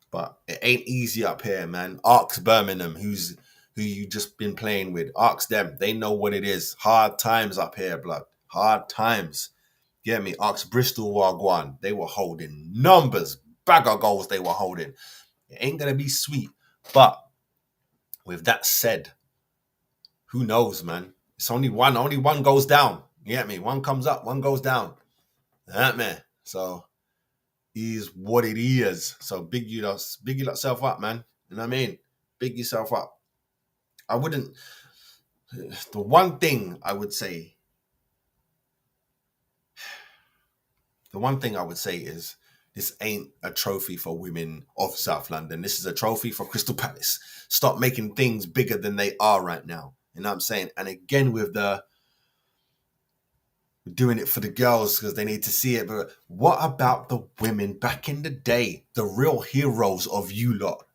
But it ain't easy up here, man. Arcs Birmingham, who you just been playing with. Arcs them. They know what it is. Hard times up here, blood. Hard times. Get me? Arcs Bristol Wagwan. They were holding numbers. Bag of goals they were holding. It ain't going to be sweet. But with that said, who knows, man? It's only one. Only one goes down. You get me? One comes up, one goes down. That man. So is what it is. So big yourself up, man. You know what I mean? Big yourself up. I wouldn't. The one thing I would say is this ain't a trophy for women of South London. This is a trophy for Crystal Palace. Stop making things bigger than they are right now. You know what I'm saying? And again, with doing it for the girls because they need to see it. But what about the women back in the day? The real heroes of you lot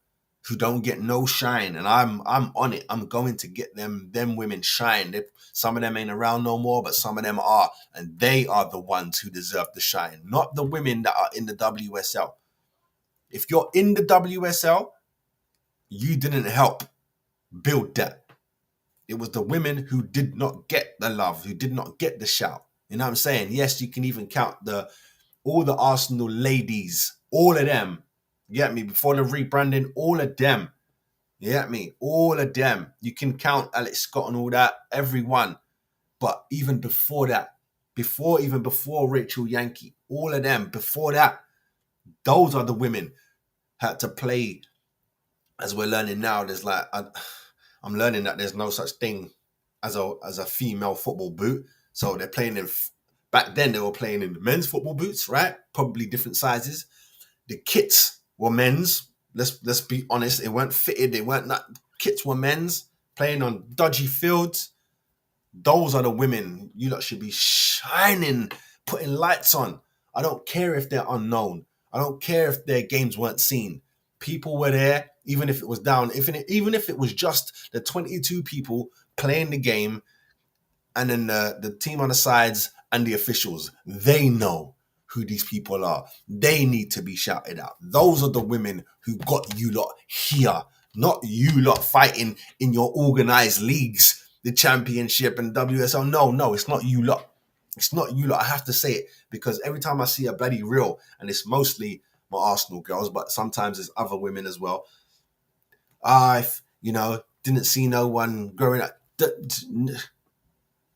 who don't get no shine. And I'm on it. I'm going to get them women shine. Some of them ain't around no more, but some of them are. And they are the ones who deserve the shine, not the women that are in the WSL. If you're in the WSL, you didn't help build that. It was the women who did not get the love, who did not get the shout. You know what I'm saying? Yes, you can even count all the Arsenal ladies, all of them. You get me? Before the rebranding, all of them. You get me? All of them. You can count Alex Scott and all that, everyone. But even before that, before Rachel Yankee, all of them, before that, those are the women had to play. As we're learning now, there's like, I'm learning that there's no such thing as a female football boot. So they're playing back then they were playing in men's football boots, right? Probably different sizes. The kits were men's. Let's be honest. It weren't fitted. Kits were men's, playing on dodgy fields. Those are the women you lot should be shining, putting lights on. I don't care if they're unknown. I don't care if their games weren't seen. People were there, even if it was down. Even if it was just the 22 people playing the game, and then the team on the sides and the officials, they know who these people are. They need to be shouted out. Those are the women who got you lot here, not you lot fighting in your organized leagues, the championship and WSL. No, it's not you lot. It's not you lot. I have to say it because every time I see a bloody reel, and it's mostly my Arsenal girls, but sometimes there's other women as well. Didn't see no one growing up.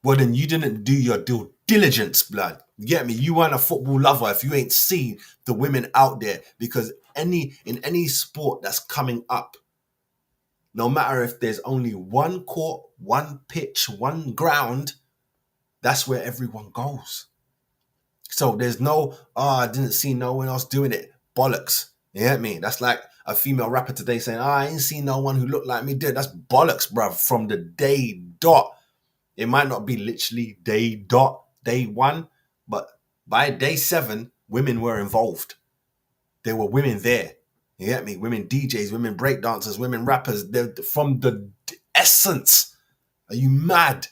Well, then you didn't do your due diligence, blood. You get me? You weren't a football lover if you ain't seen the women out there. Because in any sport that's coming up, no matter if there's only one court, one pitch, one ground, that's where everyone goes. So there's no, I didn't see no one else doing it. Bollocks. You get me? That's like a female rapper today saying, I ain't seen no one who looked like me did. That's bollocks, bruv. From the day dot. It might not be literally day one, but by day 7, women were involved. There were women there. You get me? Women DJs, women breakdancers, women rappers. They're from the essence. Are you mad?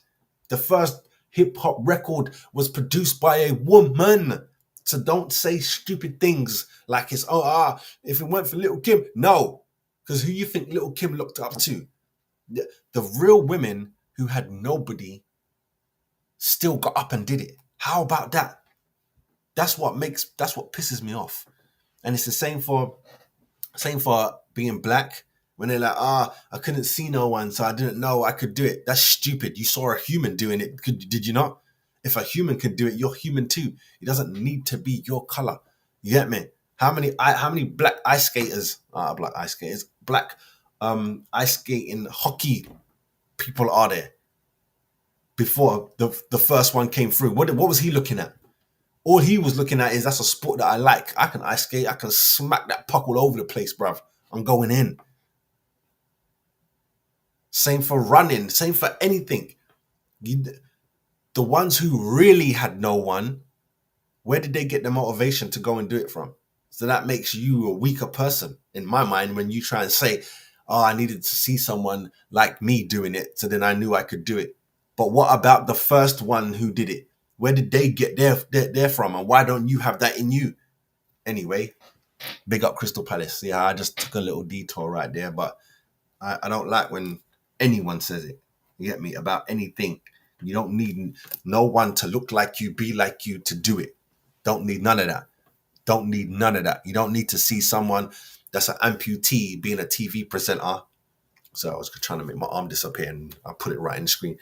The first hip hop record was produced by a woman. So don't say stupid things like it's, if it weren't for Little Kim. No, because who you think Little Kim looked up to? The real women who had nobody still got up and did it. How about that? That's what pisses me off. And it's the same for being black. When they're like, I couldn't see no one, so I didn't know I could do it. That's stupid. You saw a human doing it. Did you not? If a human could do it, you're human too. It doesn't need to be your color. You get me? How many black ice skaters, black ice skating hockey people are there? Before the first one came through, what was he looking at? All he was looking at is, that's a sport that I like. I can ice skate. I can smack that puck all over the place, bruv. I'm going in. Same for running. Same for anything. the ones who really had no one, where did they get the motivation to go and do it from? So that makes you a weaker person in my mind when you try and say, oh, I needed to see someone like me doing it, so then I knew I could do it. But what about the first one who did it? Where did they get their from? And why don't you have that in you? Anyway, big up Crystal Palace. Yeah, I just took a little detour right there, but I don't like when anyone says it. You get me? About anything. You don't need no one to look like you, be like you to do it. Don't need none of that. Don't need none of that. You don't need to see someone that's an amputee being a TV presenter. So I was trying to make my arm disappear and I put it right in the screen.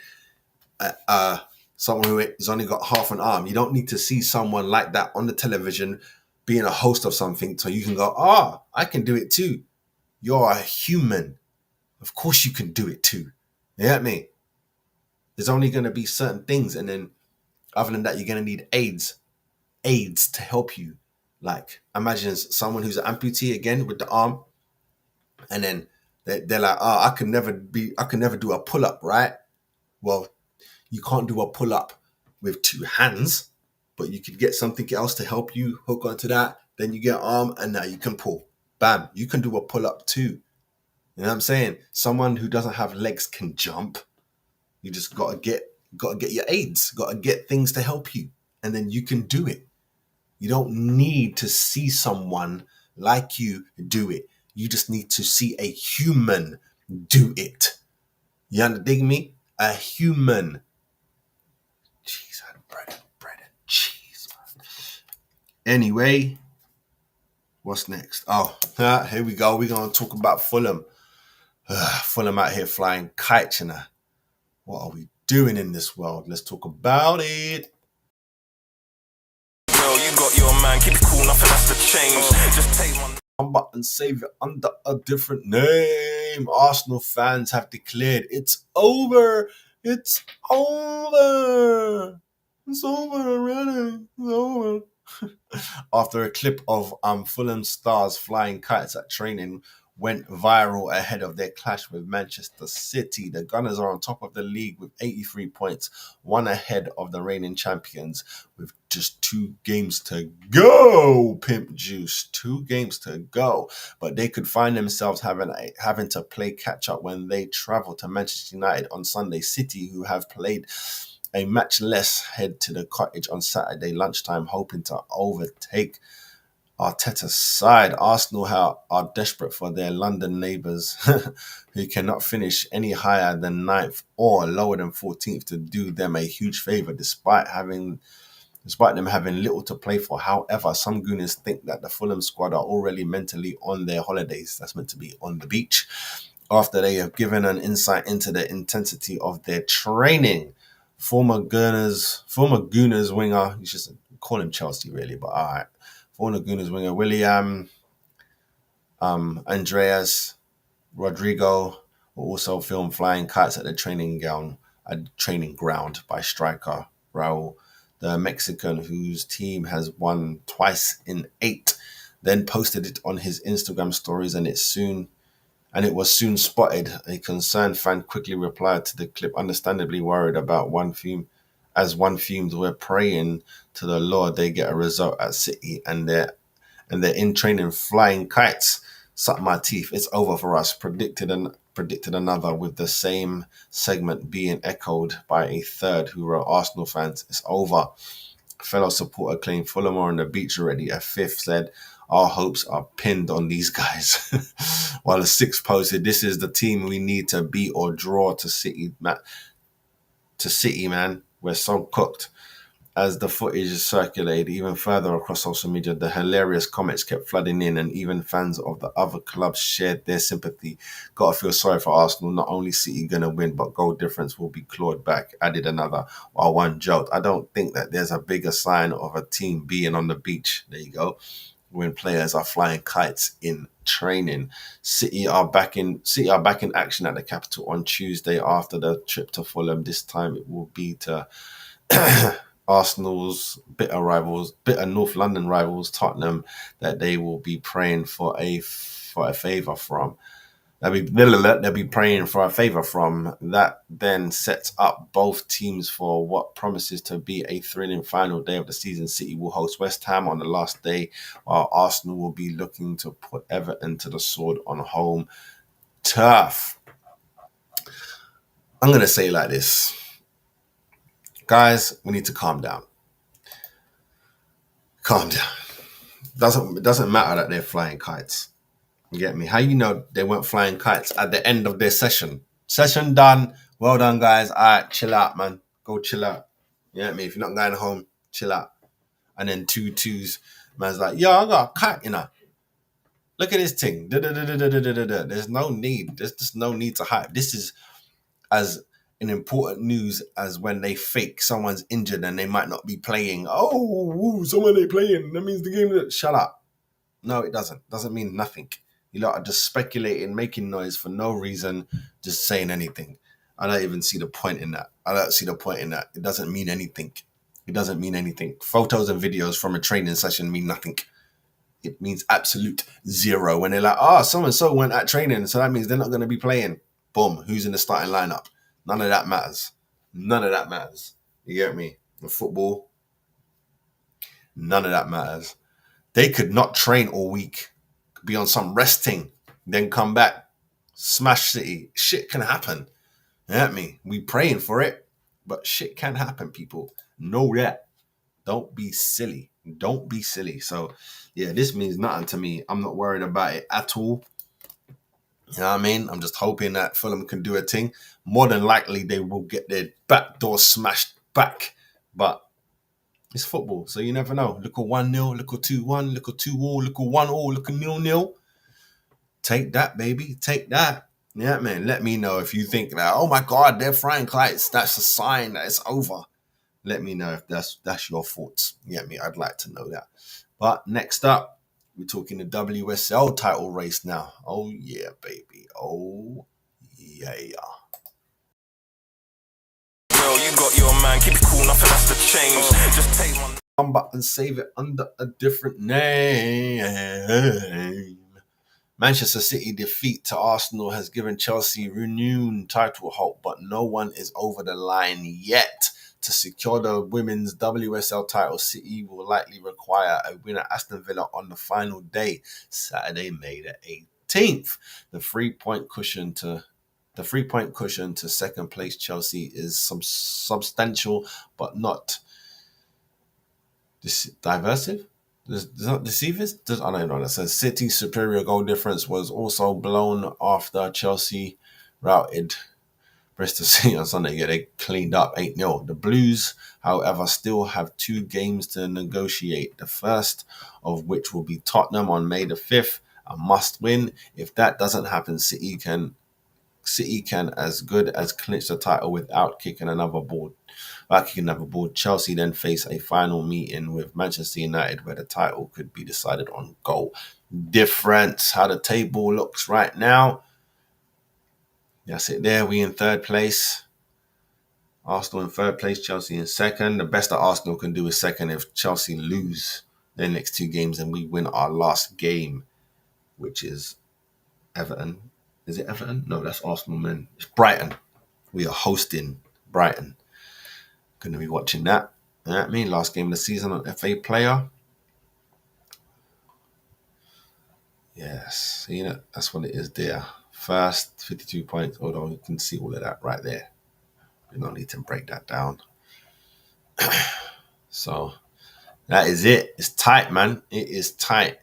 Someone who has only got half an arm. You don't need to see someone like that on the television being a host of something so you can go, I can do it too. You're a human. Of course you can do it too. You get me? There's only going to be certain things. And then other than that, you're going to need aids to help you. Like, imagine someone who's an amputee again with the arm, and then they're like, I can never do a pull-up, right? Well, you can't do a pull-up with two hands, but you could get something else to help you hook onto that. Then you get an arm, and now you can pull. Bam, you can do a pull-up too. You know what I'm saying? Someone who doesn't have legs can jump. You just gotta get your aids, gotta get things to help you, and then you can do it. You don't need to see someone like you do it. You just need to see a human do it. You understand me? A human. Jeez, I had bread and cheese, man. Anyway, what's next? Oh, here we go. We're going to talk about Fulham. Fulham out here flying kites, you know. What are we doing in this world? Let's talk about it.
Girl, you got your man, keep it cool, nothing has to change. Just take one.
And save it under a different name. Arsenal fans have declared it's over. It's over. It's over already. It's over. After a clip of Fulham stars flying kites at training went viral ahead of their clash with Manchester City, the Gunners are on top of the league with 83 points, one ahead of the reigning champions with just 2 games to go. Pimp juice, 2 games to go. But they could find themselves having to play catch up when they travel to Manchester United on Sunday. City, who have played a match less, head to the Cottage on Saturday lunchtime, hoping to overtake Arteta's side. Arsenal are desperate for their London neighbours who cannot finish any higher than 9th or lower than 14th to do them a huge favour despite them having little to play for. However, some gooners think that the Fulham squad are already mentally on their holidays. That's meant to be on the beach. After they have given an insight into the intensity of their training. Former Gooners winger, you should call him Chelsea really, but all right. Former Gooners winger William, Andreas, Rodrigo were also filmed flying kites at the training ground by striker Raul, the Mexican whose team has won twice in 8. Then posted it on his Instagram stories, and it was soon spotted. A concerned fan quickly replied to the clip, understandably worried about one fumed. We're praying to the Lord they get a result at City and they're in training flying kites. Suck my teeth. It's over for us. Predicted another, with the same segment being echoed by a third who wrote, Arsenal fans, it's over. Fellow supporter claimed Fulham are on the beach already. A fifth said, our hopes are pinned on these guys. While a sixth posted, this is the team we need to beat or draw to City, man. We're so cooked. As the footage circulated even further across social media, the hilarious comments kept flooding in, and even fans of the other clubs shared their sympathy. Gotta feel sorry for Arsenal. Not only City gonna win, but goal difference will be clawed back, added another. While one joked, I don't think that there's a bigger sign of a team being on the beach. There you go. When players are flying kites in training. City are back in action at the capital on Tuesday after the trip to Fulham. This time it will be to Arsenal's bitter North London rivals, Tottenham, that they will be praying for a favour from. They'll be praying for a favor from. That then sets up both teams for what promises to be a thrilling final day of the season. City will host West Ham on the last day, while Arsenal will be looking to put Everton to the sword on home turf. I'm going to say it like this. Guys, we need to calm down. Calm down. It doesn't matter that they're flying kites. You get me? How you know they weren't flying kites at the end of their session? Session done. Well done, guys. All right, chill out, man. Go chill out. You get me? If you're not going home, chill out. And then 2-2s, man's like, yo, I got a kite, you know. Look at this thing. There's no need. There's just no need to hype. This is as an important news as when they fake someone's injured and they might not be playing. Oh, someone ain't playing. That means the game. Shut up. No, it doesn't. Doesn't mean nothing. You lot are just speculating, making noise for no reason, just saying anything. I don't even see the point in that. It doesn't mean anything. It doesn't mean anything. Photos and videos from a training session mean nothing. It means absolute zero. When they're like, so-and-so went at training, so that means they're not going to be playing. Boom. Who's in the starting lineup? None of that matters. You get me? In football, none of that matters. They could not train all week, be on some resting, then come back, smash City. Shit can happen. You get me? We praying for it, but shit can happen, people. Know that. Don't be silly. So, yeah, this means nothing to me. I'm not worried about it at all. You know what I mean? I'm just hoping that Fulham can do a thing. More than likely, they will get their back door smashed back. But it's football, so you never know. Look at 1-0, look at 2-1, look at 2-all, look at 1-all, look at 0-0. Take that, baby. Take that. Yeah, man. Let me know if you think that, oh my God, they're frying kites. That's a sign that it's over. Let me know if that's your thoughts. Yeah, me. I'd like to know that. But next up, we're talking the WSL title race now. Oh yeah, baby. Oh yeah.
Girl, you got your man, keep it cool, nothing has to change. Just take one.
And save it under a different name. Manchester City defeat to Arsenal has given Chelsea renewed title hope, but no one is over the line yet. To secure the women's WSL title, City will likely require a win at Aston Villa on the final day, Saturday, May the 18th. The 3-point cushion to second place Chelsea is some substantial, but not diversive. Does not deceive us? I don't know. That says City's superior goal difference was also blown after Chelsea routed Bristol City on Sunday. Yeah, they cleaned up 8-0. The Blues, however, still have 2 games to negotiate. The first of which will be Tottenham on May the 5th. A must win. If that doesn't happen, City can as good as clinch the title without kicking another ball. Chelsea then face a final meeting with Manchester United where the title could be decided on goal difference. How the table looks right now. That's it there. We in third place. Arsenal in third place. Chelsea in second. The best that Arsenal can do is second if Chelsea lose their next 2 games and we win our last game, which is Everton. Is it Everton? No, that's Arsenal, man. It's Brighton. We are hosting Brighton. Going to be watching that. You know what I mean? Last game of the season on FA Player. Yes. You know, that's what it is there. First, 52 points. Hold on, you can see all of that right there. We don't need to break that down. So, that is it. It's tight, man. It is tight.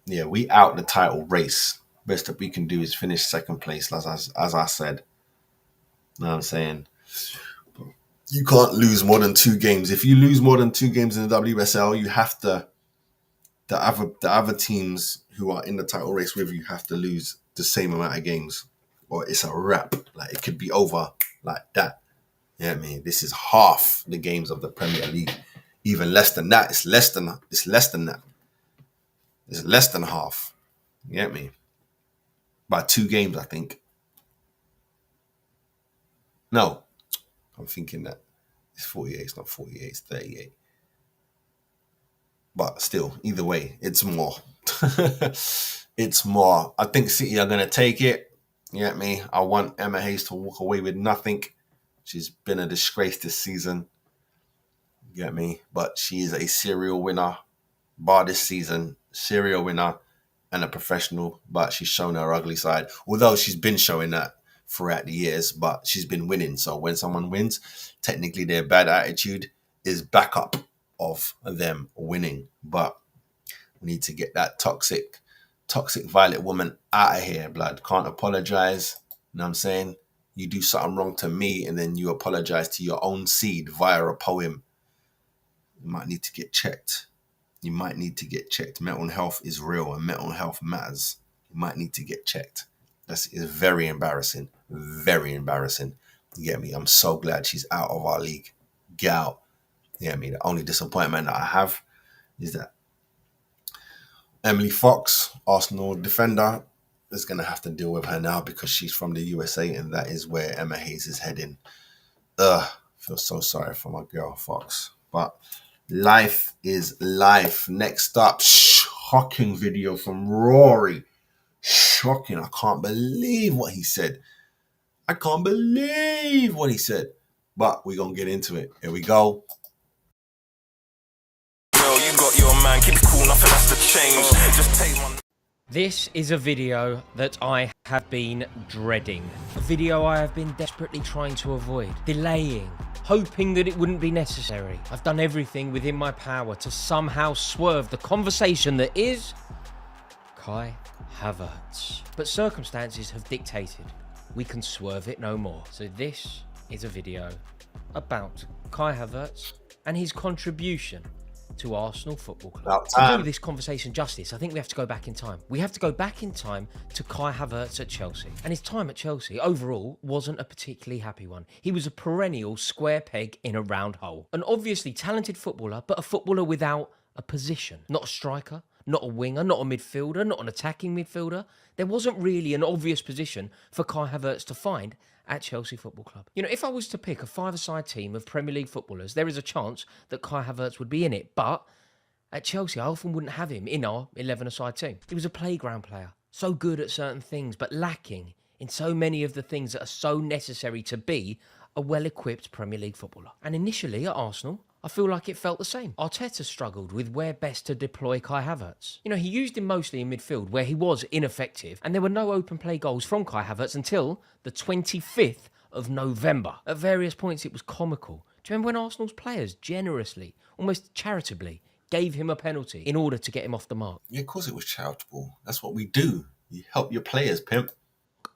Yeah, we out the title race. Best that we can do is finish second place, as I said. You know what I'm saying? You can't lose more than 2 games. If you lose more than 2 games in the WSL, you have to. The other teams who are in the title race with you have to lose the same amount of games, or it's a wrap. Like it could be over like that. Yeah, this is half the games of the Premier League. Even less than that. It's less than that. It's less than half. You get me? By 2 games, I think. No, I'm thinking that it's 48. It's not 48. It's 38. But still, either way, it's more. It's more. I think City are going to take it. You get me? I want Emma Hayes to walk away with nothing. She's been a disgrace this season. You get me? But she is a serial winner. Bar this season, serial winner and a professional. But she's shown her ugly side. Although she's been showing that throughout the years, but she's been winning. So when someone wins, technically their bad attitude is backup of them winning. But we need to get that toxic violet woman out of here, blood. Can't apologize. You know what I'm saying? You do something wrong to me and then you apologize to your own seed via a poem. You might need to get checked. You might need to get checked. Mental health is real and mental health matters. You might need to get checked. That is very embarrassing. Very embarrassing. You get me? I'm so glad she's out of our league. Get out. You get me? The only disappointment that I have is that Emily Fox, Arsenal defender, is going to have to deal with her now because she's from the USA and that is where Emma Hayes is heading. I feel so sorry for my girl Fox. But life is life. Next up, shocking video from Rory. Shocking. I can't believe what he said. I can't believe what he said. But we're going to get into it. Here we go.
You got your man, keep it cool, nothing has to change. Just take one.
This is a video that I have been dreading. A video I have been desperately trying to avoid, delaying, hoping that it wouldn't be necessary. I've done everything within my power to somehow swerve the conversation that is Kai Havertz. But circumstances have dictated we can swerve it no more. So this is a video about Kai Havertz and his contribution to Arsenal Football Club. To do this conversation justice, I think we have to go back in time. We have to go back in time to Kai Havertz at Chelsea. And his time at Chelsea, overall, wasn't a particularly happy one. He was a perennial square peg in a round hole. An obviously talented footballer, but a footballer without a position. Not a striker, not a winger, not a midfielder, not an attacking midfielder. There wasn't really an obvious position for Kai Havertz to find at Chelsea Football Club. You know, if I was to pick a five-a-side team of Premier League footballers, there is a chance that Kai Havertz would be in it. But at Chelsea, I often wouldn't have him in our 11-a-side team. He was a playground player, so good at certain things, but lacking in so many of the things that are so necessary to be a well-equipped Premier League footballer. And initially at Arsenal, I feel like it felt the same. Arteta struggled with where best to deploy Kai Havertz. You know, he used him mostly in midfield where he was ineffective and there were no open play goals from Kai Havertz until the 25th of November. At various points it was comical. Do you remember when Arsenal's players generously, almost charitably, gave him a penalty in order to get him off the mark?
Yeah, of course it was charitable. That's what we do. You help your players, pimp.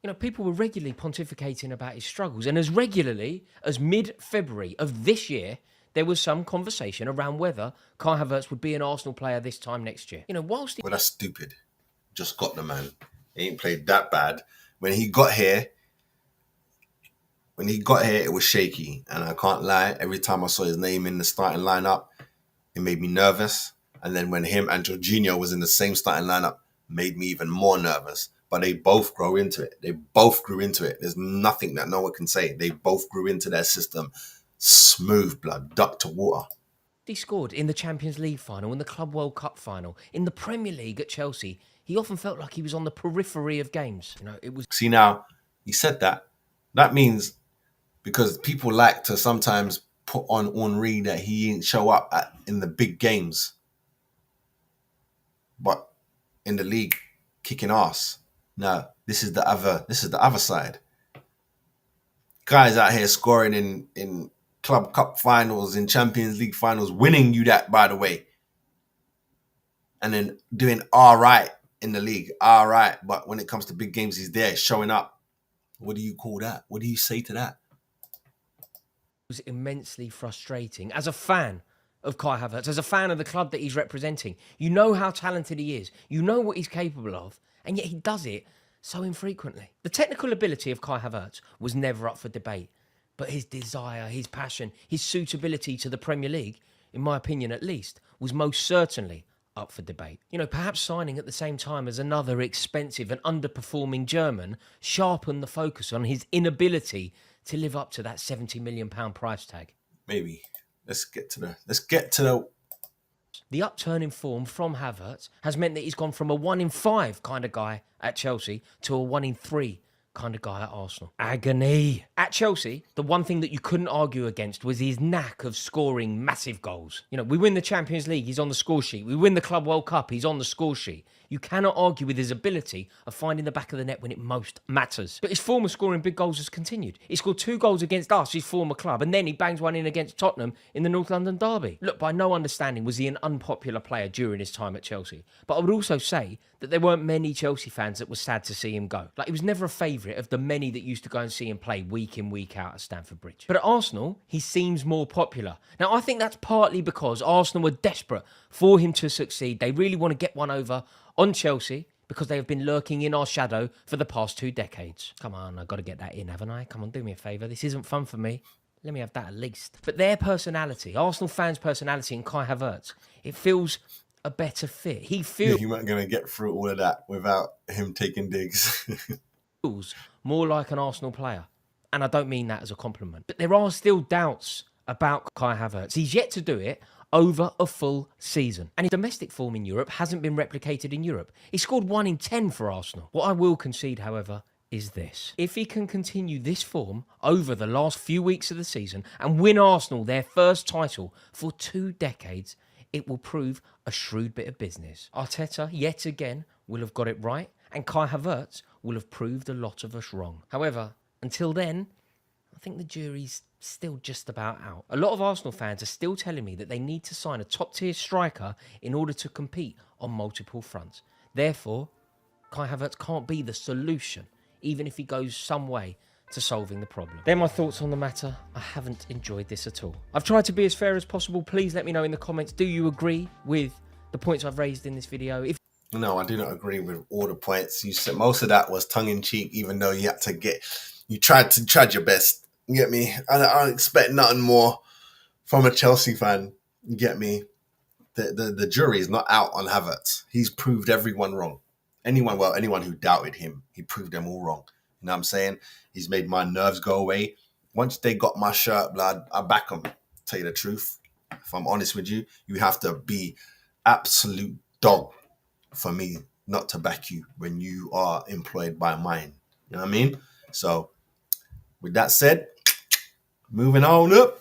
You know, people were regularly pontificating about his struggles and as regularly as mid-February of this year, there was some conversation around whether Kai Havertz would be an Arsenal player this time next year. You know, whilst...
Well, that's stupid. Just got the man. He ain't played that bad. When he got here, it was shaky. And I can't lie, every time I saw his name in the starting lineup, it made me nervous. And then when him and Jorginho was in the same starting lineup, made me even more nervous. But they both grew into it. They both grew into it. There's nothing that no one can say. They both grew into their system. Smooth blood, duck to water.
He scored in the Champions League final, in the Club World Cup final, in the Premier League at Chelsea. He often felt like he was on the periphery of games. You know, it was...
See now, he said that. That means because people like to sometimes put on Henri that he didn't show up in the big games. But in the league, kicking ass. No, this is the other side. Guys out here scoring in Club Cup finals, in Champions League finals, winning you that, by the way. And then doing all right in the league, all right. But when it comes to big games, he's there, showing up. What do you call that? What do you say to that?
It was immensely frustrating. As a fan of Kai Havertz, as a fan of the club that he's representing, you know how talented he is. You know what he's capable of. And yet he does it so infrequently. The technical ability of Kai Havertz was never up for debate. But his desire, his passion, his suitability to the Premier League, in my opinion at least, was most certainly up for debate. You know, perhaps signing at the same time as another expensive and underperforming German sharpened the focus on his inability to live up to that £70 million price tag.
Maybe. Let's get to the
Havertz. The upturn in form from Havertz has meant that he's gone from a 1 in 5 kind of guy at Chelsea to a 1 in 3 kind of guy at Arsenal. Agony. At Chelsea, the one thing that you couldn't argue against was his knack of scoring massive goals. You know, we win the Champions League, he's on the score sheet. We win the Club World Cup, he's on the score sheet. You cannot argue with his ability of finding the back of the net when it most matters. But his form of scoring big goals has continued. He scored 2 goals against us, his former club, and then he bangs one in against Tottenham in the North London derby. Look, by no understanding was he an unpopular player during his time at Chelsea. But I would also say that there weren't many Chelsea fans that were sad to see him go. Like, he was never a favourite of the many that used to go and see him play week in, week out at Stamford Bridge. But at Arsenal, he seems more popular. Now, I think that's partly because Arsenal were desperate for him to succeed. They really want to get one over on Chelsea because they have been lurking in our shadow for the past 2 decades. Come on, I've got to get that in, haven't I? Come on, do me a favour. This isn't fun for me. Let me have that at least. But their personality, Arsenal fans' personality in Kai Havertz, it feels a better fit. He feels...
You weren't going to get through all of that without him taking digs.
feels more like an Arsenal player. And I don't mean that as a compliment. But there are still doubts about Kai Havertz. He's yet to do it over a full season. And his domestic form in Europe hasn't been replicated in Europe. He scored 1 in 10 for Arsenal. What I will concede, however, is this. If he can continue this form over the last few weeks of the season and win Arsenal their first title for 2 decades, it will prove a shrewd bit of business. Arteta, yet again, will have got it right, and Kai Havertz will have proved a lot of us wrong. However, until then, I think the jury's still just about out. A lot of Arsenal fans are still telling me that they need to sign a top-tier striker in order to compete on multiple fronts. Therefore, Kai Havertz can't be the solution, even if he goes some way to solving the problem. They're my thoughts on the matter. I haven't enjoyed this at all. I've tried to be as fair as possible. Please let me know in the comments, do you agree with the points I've raised in this video?
No, I do not agree with all the points. You said most of that was tongue-in-cheek, even though you tried your best. You get me? I don't expect nothing more from a Chelsea fan. You get me? The jury is not out on Havertz. He's proved everyone wrong. Anyone who doubted him, he proved them all wrong. You know what I'm saying? He's made my nerves go away. Once they got my shirt, blood, I back them. Tell you the truth. If I'm honest with you, you have to be absolute dog for me not to back you when you are employed by mine. You know what I mean? So, with that said, moving on up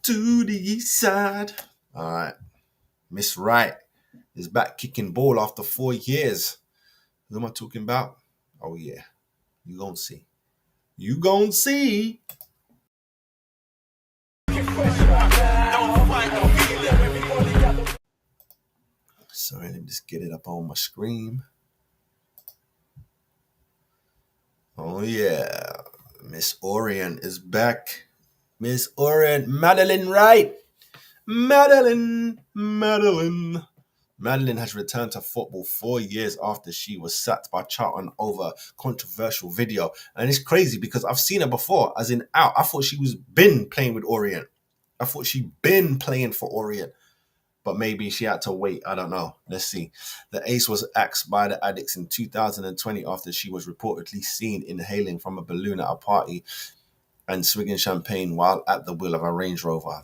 to the east side. All right. Miss Wright is back kicking ball after 4 years. Who am I talking about? Oh, yeah. You gonna see. You gonna see. Sorry, let me just get it up on my screen. Oh, yeah. Miss Orient is back. Miss Orient, Madeline Wright. Madeline has returned to football 4 years after she was sacked by Charlton over controversial video. And it's crazy because I've seen her before, as in out. I thought she was been playing with Orient. I thought she'd been playing for Orient. But maybe she had to wait. I don't know. Let's see. The ace was axed by the addicts in 2020 after she was reportedly seen inhaling from a balloon at a party and swigging champagne while at the wheel of a Range Rover.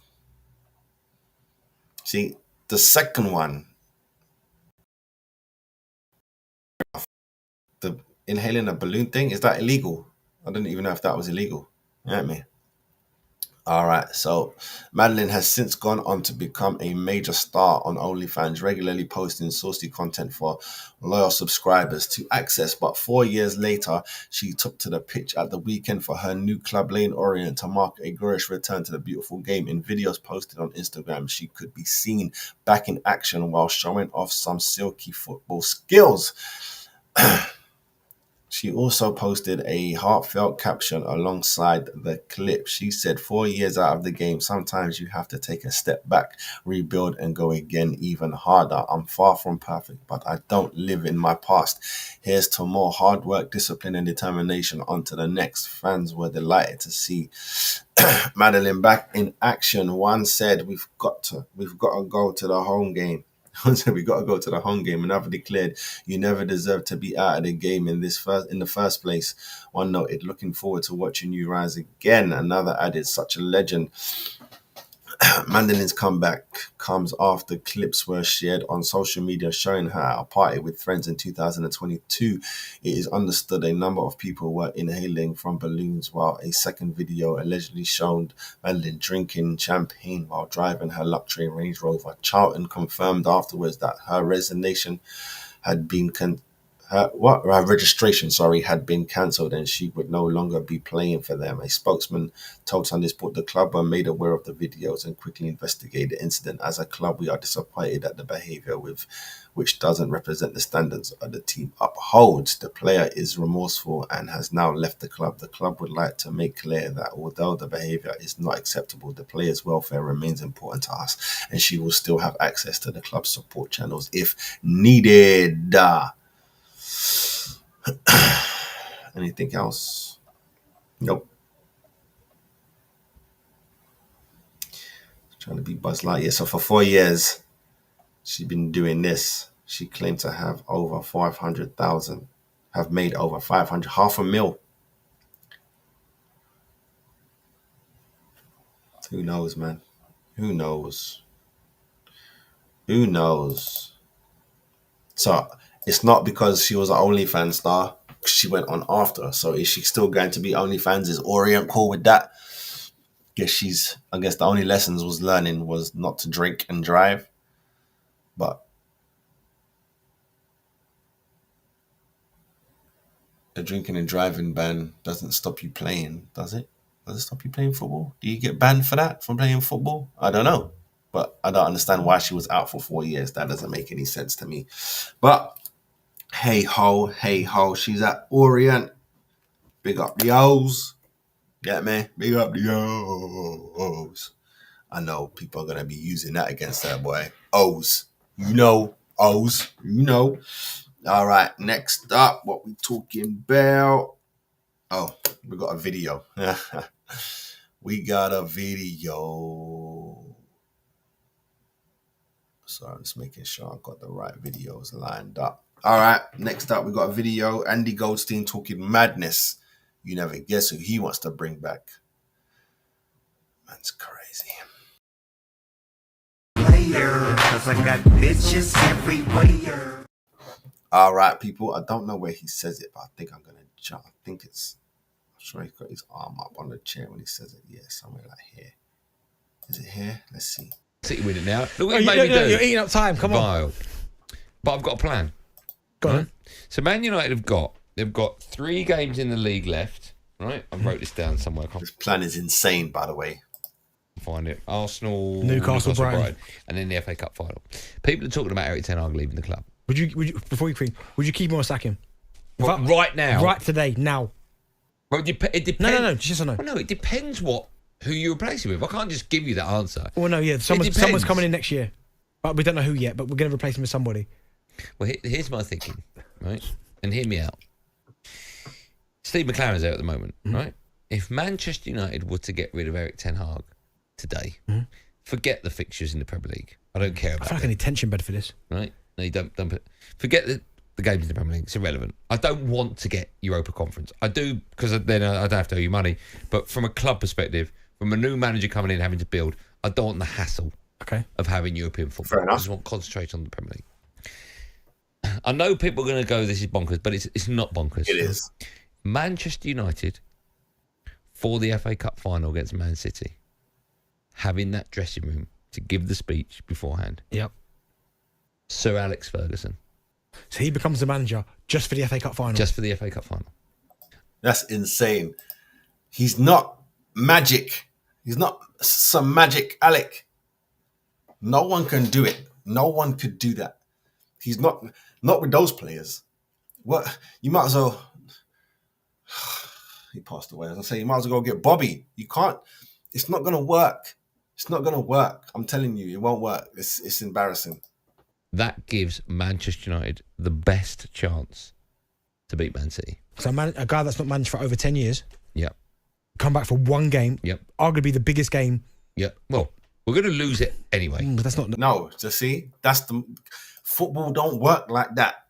See, the second one, the inhaling a balloon thing, is that illegal? I didn't even know if that was illegal. You know what I mean? All right, so Madeline has since gone on to become a major star on OnlyFans, regularly posting saucy content for loyal subscribers to access. But 4 years later, she took to the pitch at the weekend for her new club Lane Orient to mark a glorious return to the beautiful game. In videos posted on Instagram, she could be seen back in action while showing off some silky football skills. She also posted a heartfelt caption alongside the clip. She said, 4 years out of the game, sometimes you have to take a step back, rebuild, and go again even harder. I'm far from perfect, but I don't live in my past. Here's to more hard work, discipline, and determination. On to the next. Fans were delighted to see Madeline back in action. One said, we've got to go to the home game. We got to go to the home game. Another declared, you never deserve to be out of the game in the first place. One noted, looking forward to watching you rise again. Another added, such a legend. Mandeline's comeback comes after clips were shared on social media showing her at a party with friends in 2022. It is understood a number of people were inhaling from balloons, while a second video allegedly showed Madeline drinking champagne while driving her luxury Range Rover. Charlton confirmed afterwards that her resignation had been her registration, had been cancelled and she would no longer be playing for them. A spokesman told Sunday Sport the club were made aware of the videos and quickly investigated the incident. As a club, we are disappointed at the behaviour which doesn't represent the standards of the team upholds. The player is remorseful and has now left the club. The club would like to make clear that although the behaviour is not acceptable, the player's welfare remains important to us and she will still have access to the club's support channels if needed. Anything else? Nope. Trying to be Buzz Lightyear. So for 4 years, she's been doing this. She claimed to have over 500,000, have made over 500, $500,000. Who knows, man? Who knows? Who knows? So it's not because she was an OnlyFans star. She went on after. So is she still going to be OnlyFans? Is Orient cool with that? I guess the only lessons was learning was not to drink and drive. But the drinking and driving ban doesn't stop you playing, does it? Does it stop you playing football? Do you get banned for that, from playing football? I don't know. But I don't understand why she was out for 4 years. That doesn't make any sense to me. But hey ho, she's at Orient. Big up the O's. Get me? Big up the O's. I know people are going to be using that against her, boy. O's. You know. O's. You know. All right. Next up, what we talking about? Oh, we got a video. We got a video. So I'm just making sure I got the right videos lined up. All right. Next up, we got a video. Andy Goldstein talking madness. You never guess who he wants to bring back. Man's crazy.
Cause I got bitches everywhere.
All right, people. I don't know where he says it, but I think I'm going to jump. I'm sure he's got his arm up on the chair when he says it. Yeah, somewhere like here. Is it here? Let's see.
City win it now. Look what you made me do.
You're eating up time. Come on.
Vile. But I've got a plan.
Go on.
So Man United they've got 3 games in the league left. Right? I wrote this down somewhere.
This plan is insane, by the way.
Find it. Arsenal,
Newcastle, Brighton,
and then the FA Cup final. People are talking about Eric Ten Hag leaving the club.
Would you before you cream? Would you keep him or sack him?
Right now?
Right today, now.
Well, it depends.
No. Just or no.
Well, no, it depends who you replace him with. I can't just give you that answer.
Well, no, yeah. Someone's coming in next year, but we don't know who yet. But we're going to replace him with somebody.
Well, here's my thinking, right? And hear me out. Steve McLaren's out at the moment, right? If Manchester United were to get rid of Eric Ten Hag today, forget the fixtures in the Premier League. I don't care about
I feel like I need tension bed for this.
Right? No, you don't forget the games in the Premier League. It's irrelevant. I don't want to get Europa Conference. I do because then I don't have to owe you money. But from a club perspective, from a new manager coming in having to build, I don't want the hassle of having European football. I just want to concentrate on the Premier League. I know people are going to go, this is bonkers, but it's not bonkers.
It is.
Manchester United for the FA Cup final against Man City, having that dressing room to give the speech beforehand.
Yep.
Sir Alex Ferguson.
So he becomes the manager just for the FA Cup final.
Just for the FA Cup final.
That's insane. He's not magic. He's not some magic Alec. No one can do it. No one could do that. He's not with those players. What you might as well. He passed away. As I say, you might as well go get Bobby. You can't. It's not gonna work. It's not gonna work. I'm telling you, it won't work. It's embarrassing.
That gives Manchester United the best chance to beat Man City.
So a guy that's not managed for over 10 years.
Yep.
Come back for one game.
Yep.
Arguably the biggest game.
Yep. Well, we're going to lose it anyway.
But that's not.
No, to see, that's the football don't work like that.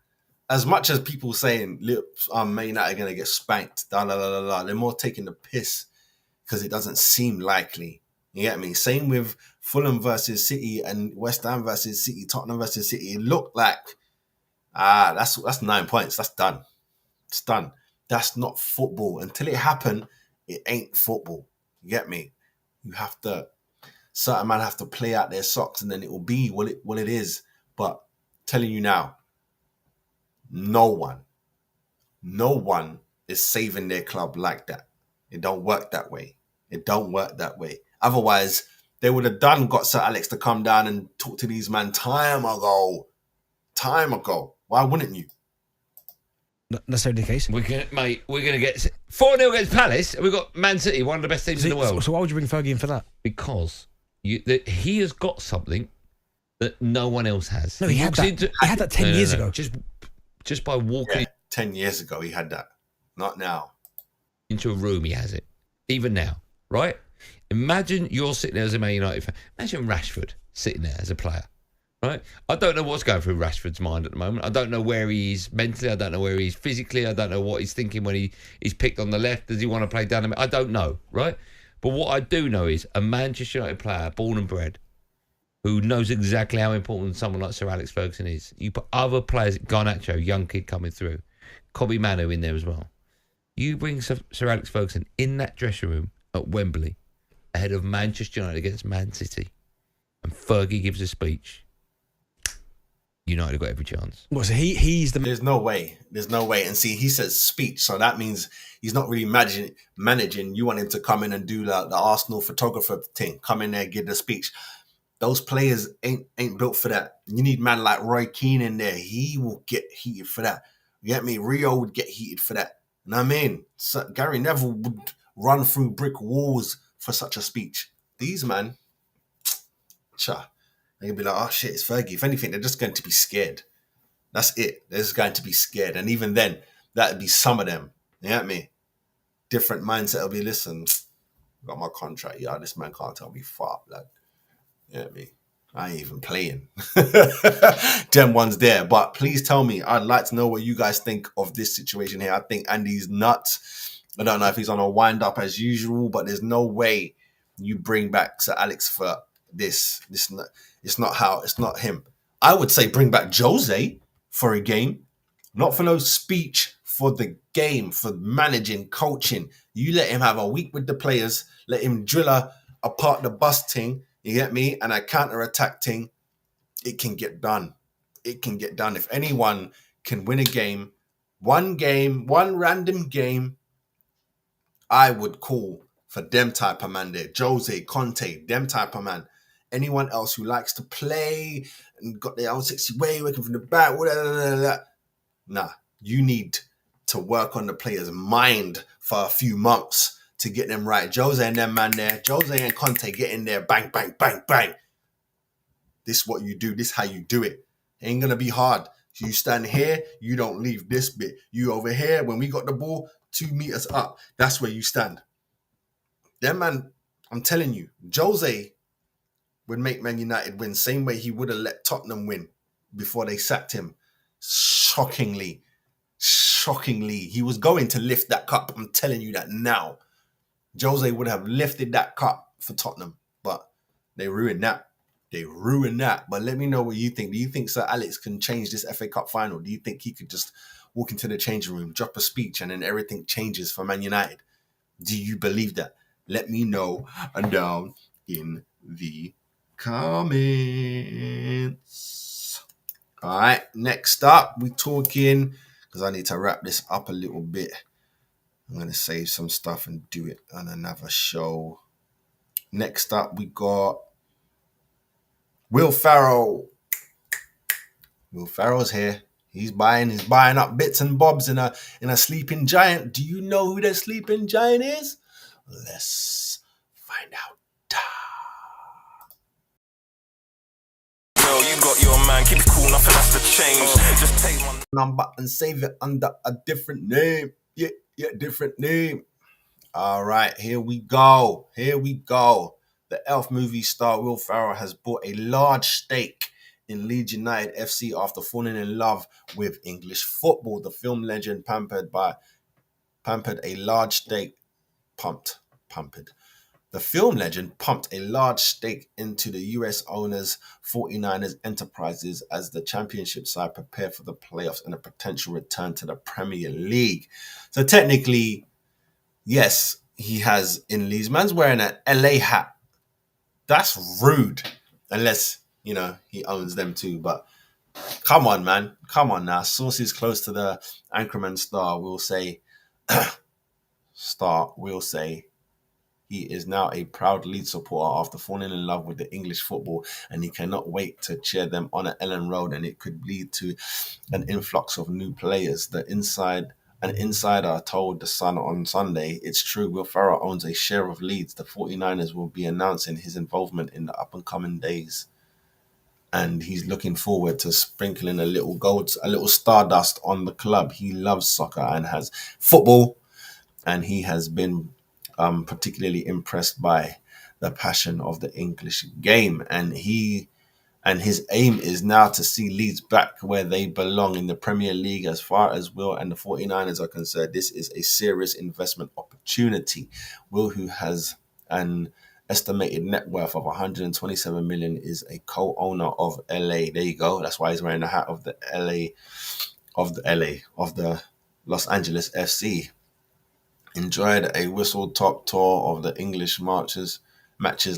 As much as people saying, Man United are going to get spanked, they're more taking the piss because it doesn't seem likely. You get me? Same with Fulham versus City and West Ham versus City, Tottenham versus City. It looked like, that's 9 points. That's done. It's done. That's not football. Until it happened, it ain't football. You get me? You have to, certain man have to play out their socks and then it will be what it is. But telling you now, no one is saving their club like that. It don't work that way. It don't work that way. Otherwise, they would have got Sir Alex to come down and talk to these men time ago. Why wouldn't you?
Not necessarily the case.
We're gonna get 4-0 against Palace. And we've got Man City, one of the best teams in the world.
So why would you bring Fergie in for that?
Because he has got something that no one else has.
No, he had that 10 years ago.
Just by walking
10 years ago, he had that. Not now.
Into a room, he has it. Even now, right? Imagine you're sitting there as a Man United fan. Imagine Rashford sitting there as a player, right? I don't know what's going through Rashford's mind at the moment. I don't know where he is mentally. I don't know where he is physically. I don't know what he's thinking when he's picked on the left. Does he want to play down the middle? I don't know, right? But what I do know is a Manchester United player, born and bred, who knows exactly how important someone like Sir Alex Ferguson is. You put other players, Garnacho, young kid coming through, Kobe Manu in there as well. You bring Sir Alex Ferguson in that dressing room at Wembley ahead of Manchester United against Man City, and Fergie gives a speech. United have got every chance.
Well, so he's the...
There's no way. And see, he says speech, so that means he's not really managing. You want him to come in and do the Arsenal photographer thing. Come in there, give the speech. Those players ain't built for that. You need man like Roy Keane in there. He will get heated for that. You get me? Rio would get heated for that. You know what I mean? So Gary Neville would run through brick walls for such a speech. These man, they'll be like, oh shit, it's Fergie. If anything, they're just going to be scared. That's it. They're just going to be scared. And even then, that'd be some of them. You get me? Different mindset will be, listen, got my contract. Yeah, this man can't tell me fuck, lad. You get me? I ain't even playing. Them ones there. But please tell me, I'd like to know what you guys think of this situation here. I think Andy's nuts. I don't know if he's on a wind up as usual, but there's no way you bring back Sir Alex for this. It's not him. I would say bring back Jose for a game, not for no speech, for the game, for managing, coaching. You let him have a week with the players, let him drill a part the bus thing, you get me, and a counter-attack thing. It can get done. It can get done. If anyone can win a game, one random game, I would call for them type of man there. Jose, Conte, them type of man. Anyone else who likes to play and got their own sexy way, working from the back, whatever. Nah, you need to work on the player's mind for a few months to get them right. Jose and them man there. Jose and Conte get in there. Bang, bang, bang, bang. This is what you do. This is how you do it. It ain't going to be hard. You stand here. You don't leave this bit. You over here. When we got the ball, 2 meters up. That's where you stand. Them man, I'm telling you, Jose would make Man United win same way he would have let Tottenham win before they sacked him. Shockingly. He was going to lift that cup. I'm telling you that now. Jose would have lifted that cup for Tottenham, but they ruined that. But let me know what you think. Do you think Sir Alex can change this FA Cup final? Do you think he could just walk into the changing room, drop a speech, and then everything changes for Man United? Do you believe that? Let me know down in the comments. All right, next up, we're talking, because I need to wrap this up a little bit. I'm going to save some stuff and do it on another show. Next up, we got Will Ferrell. Will Ferrell's here. He's buying up bits and bobs in a sleeping giant. Do you know who the sleeping giant is? Let's find out.
Yo, you got your man, keep it cool, nothing has to change. Just take one
number and save it under a different name. Yeah, different name. All right, here we go. The Elf movie star Will Ferrell has bought a large stake in Leeds United FC after falling in love with English football. The film legend pampered a large stake The film legend pumped a large stake into the US owners 49ers enterprises as the championship side prepared for the playoffs and a potential return to the Premier League. So technically, yes, he has in Leeds. Man's wearing an LA hat. That's rude. Unless, he owns them too. But come on, man. Come on now. Sources close to the Anchorman star will say he is now a proud Leeds supporter after falling in love with the English football, and he cannot wait to cheer them on at Ellen Road, and it could lead to an influx of new players. An insider told The Sun on Sunday, it's true, Will Ferrell owns a share of Leeds. The 49ers will be announcing his involvement in the up-and-coming days. And he's looking forward to sprinkling a little stardust on the club. He loves soccer and has football, and he has been particularly impressed by the passion of the English game. And his aim is now to see Leeds back where they belong in the Premier League. As far as Will and the 49ers are concerned, this is a serious investment opportunity. Will, who has an estimated net worth of 127 million, is a co-owner of LA. There you go. That's why he's wearing the hat of the Los Angeles FC. Enjoyed a whistle-top tour of the English matches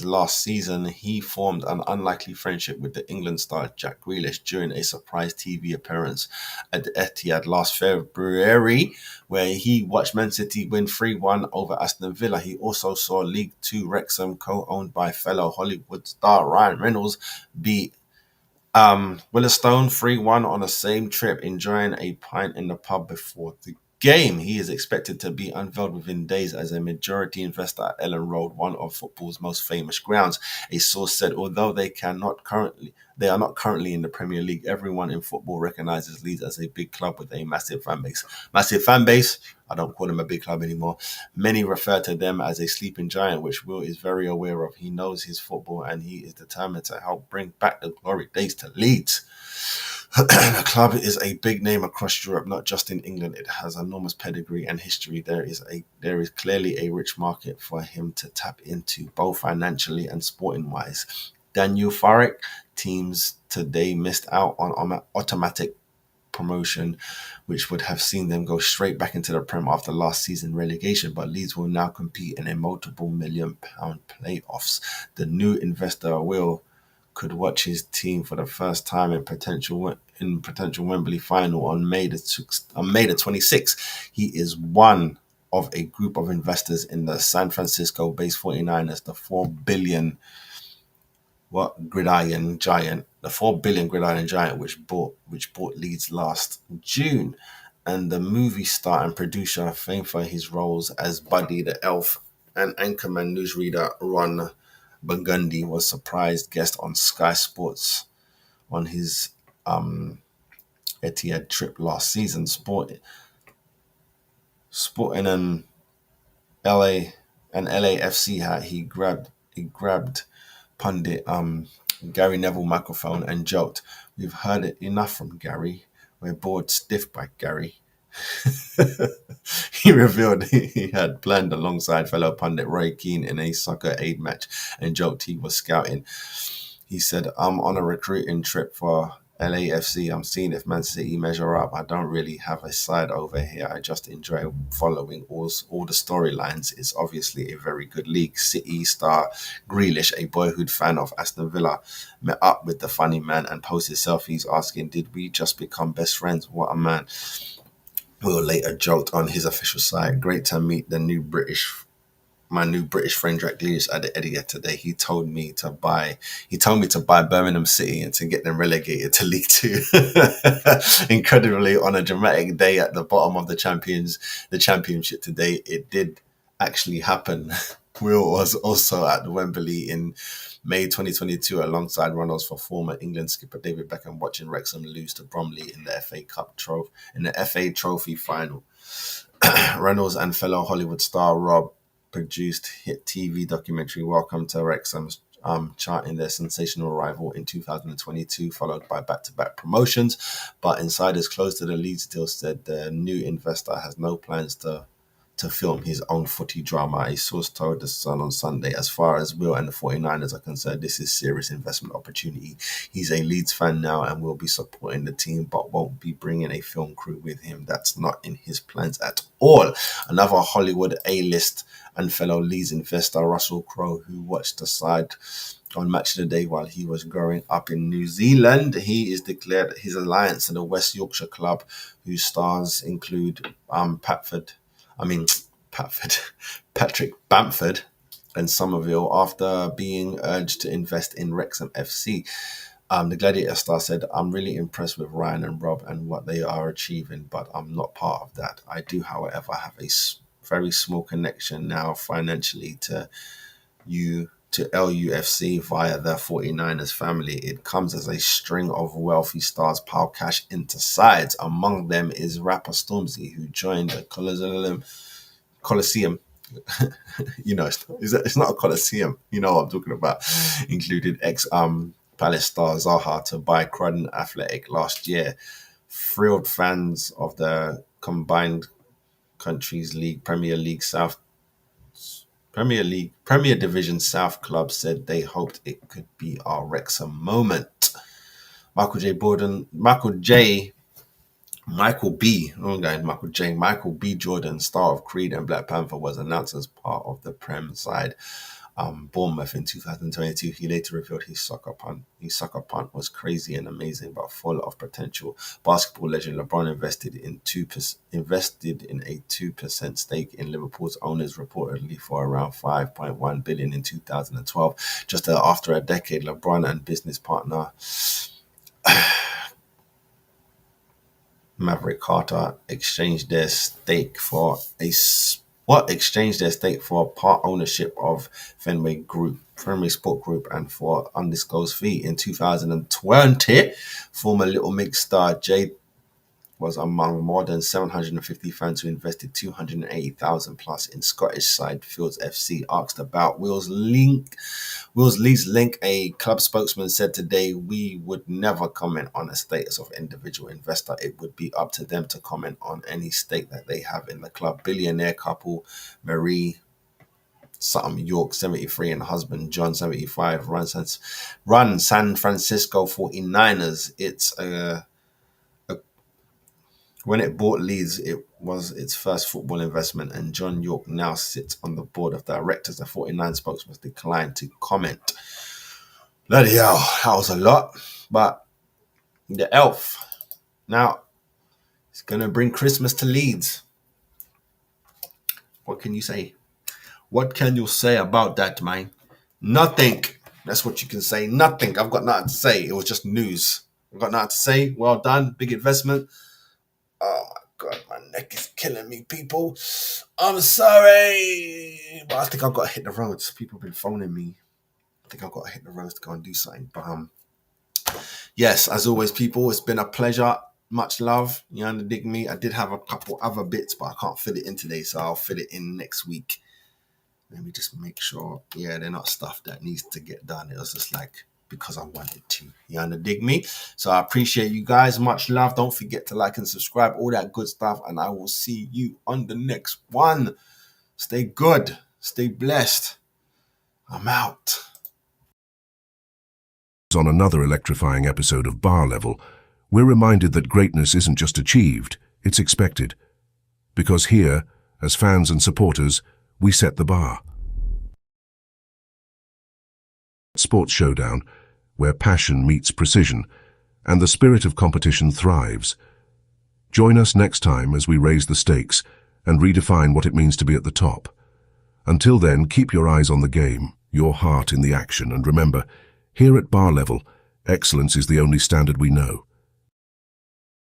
last season. He formed an unlikely friendship with the England star Jack Grealish during a surprise TV appearance at the Etihad last February, where he watched Man City win 3-1 over Aston Villa. He also saw League Two Wrexham, co-owned by fellow Hollywood star Ryan Reynolds, beat Willestone 3-1 on the same trip, enjoying a pint in the pub before the game. He is expected to be unveiled within days as a majority investor at Ellen Road, one of football's most famous grounds. A source said, although they are not currently in the Premier League, everyone in football recognizes Leeds as a big club with a massive fan base. I don't call them a big club anymore. Many refer to them as a sleeping giant, which Will is very aware of. He knows his football and he is determined to help bring back the glory days to Leeds. The club is a big name across Europe, not just in England. It has enormous pedigree and history. There is clearly a rich market for him to tap into, both financially and sporting-wise. Daniel Farrick, teams today missed out on automatic promotion, which would have seen them go straight back into the Prem after last season relegation, but Leeds will now compete in a multiple £1 million playoffs. The new investor could watch his team for the first time in potential Wembley final on May the 26th. He is one of a group of investors in the San Francisco-based 49ers, the $4 billion gridiron giant, which bought Leeds last June. And the movie star and producer, famed for his roles as Buddy the Elf and anchorman newsreader Ron Burgundy, was surprised guest on Sky Sports on his Etihad trip last season. Sporting an LAFC hat, he grabbed pundit Gary Neville microphone and joked, "We've heard it enough from Gary. We're bored stiff by Gary." He revealed he had planned alongside fellow pundit Roy Keane in a soccer aid match and joked he was scouting. He said, "I'm on a recruiting trip for LAFC. I'm seeing if Man City measure up. I don't really have a side over here. I just enjoy following all the storylines. It's obviously a very good league." City star Grealish, a boyhood fan of Aston Villa, met up with the funny man and posted selfies asking, "Did we just become best friends? What a man." Will later joked on his official site, "Great to meet my new British friend Jack Grealish at the Etihad today. He told me to buy Birmingham City and to get them relegated to League Two." Incredibly, on a dramatic day at the bottom of the championship today, it did actually happen. Will was also at Wembley in May 2022 alongside Reynolds for former England skipper David Beckham, watching Wrexham lose to Bromley in the FA Trophy final. Reynolds and fellow Hollywood star Rob produced hit TV documentary Welcome to Wrexham, charting their sensational arrival in 2022, followed by back-to-back promotions. But insiders close to the Leeds deal said the new investor has no plans to to film his own footy drama. A source told The Sun on Sunday, as far as Will and the 49ers are concerned, this is serious investment opportunity. He's a Leeds fan now and will be supporting the team, but won't be bringing a film crew with him. That's not in his plans at all. Another Hollywood A-list and fellow Leeds investor, Russell Crowe, who watched the side on Match of the Day while he was growing up in New Zealand. He is declared his alliance to the West Yorkshire club, whose stars include Patrick Bamford and Somerville, after being urged to invest in Wrexham FC. The Gladiator star said, "I'm really impressed with Ryan and Rob and what they are achieving, but I'm not part of that. I do, however, have a very small connection now financially to LUFC via the 49ers family. It comes as a string of wealthy stars pile cash into sides. Among them is rapper Stormzy, who joined the Coliseum." You know, it's not a Coliseum. You know what I'm talking about. Included Palace star Zaha to buy Croydon Athletic last year. Thrilled fans of the combined countries league, Premier Division South club said they hoped it could be our Wrexham moment. Michael B. Jordan, star of Creed and Black Panther, was announced as part of the Prem side. Bournemouth in 2022. He later revealed his soccer punt was crazy and amazing, but full of potential. Basketball legend LeBron invested in a 2% stake in Liverpool's owners, reportedly for around $5.1 billion in 2012. Just after a decade, LeBron and business partner Maverick Carter exchanged their stake for part ownership of Fenway Sport Group, and for undisclosed fee. In 2020, former Little Mix star Jade was among more than 750 fans who invested $280,000 plus in Scottish side Fields FC. Asked about Will's Leeds link, a club spokesman said today, "We would never comment on the status of individual investor. It would be up to them to comment on any stake that they have in the club." Billionaire couple Marie Sutton York, 73, and husband John, 75, run San Francisco 49ers. When it bought Leeds, it was its first football investment, and John York now sits on the board of directors. The 49 spokesman declined to comment. Bloody hell, that was a lot. But the elf, now, it's going to bring Christmas to Leeds. What can you say? What can you say about that, man? Nothing. That's what you can say. Nothing. I've got nothing to say. It was just news. I've got nothing to say. Well done. Big investment. Oh my God, my neck is killing me, people. I'm sorry. But I think I've got to hit the roads. People have been phoning me. I think I've got to hit the roads to go and do something. But yes, as always, people, it's been a pleasure. Much love. You dig me? I did have a couple other bits, but I can't fit it in today, so I'll fit it in next week. Let me just make sure, they're not stuff that needs to get done. It was just like, because I wanted to. You dig me? So I appreciate you guys. Much love. Don't forget to like and subscribe, all that good stuff. And I will see you on the next one. Stay good. Stay blessed. I'm out.
On another electrifying episode of Bar Level, we're reminded that greatness isn't just achieved, it's expected. Because here, as fans and supporters, we set the bar. Sports Showdown, where passion meets precision, and the spirit of competition thrives. Join us next time as we raise the stakes and redefine what it means to be at the top. Until then, keep your eyes on the game, your heart in the action, and remember, here at Bar Level, excellence is the only standard we know.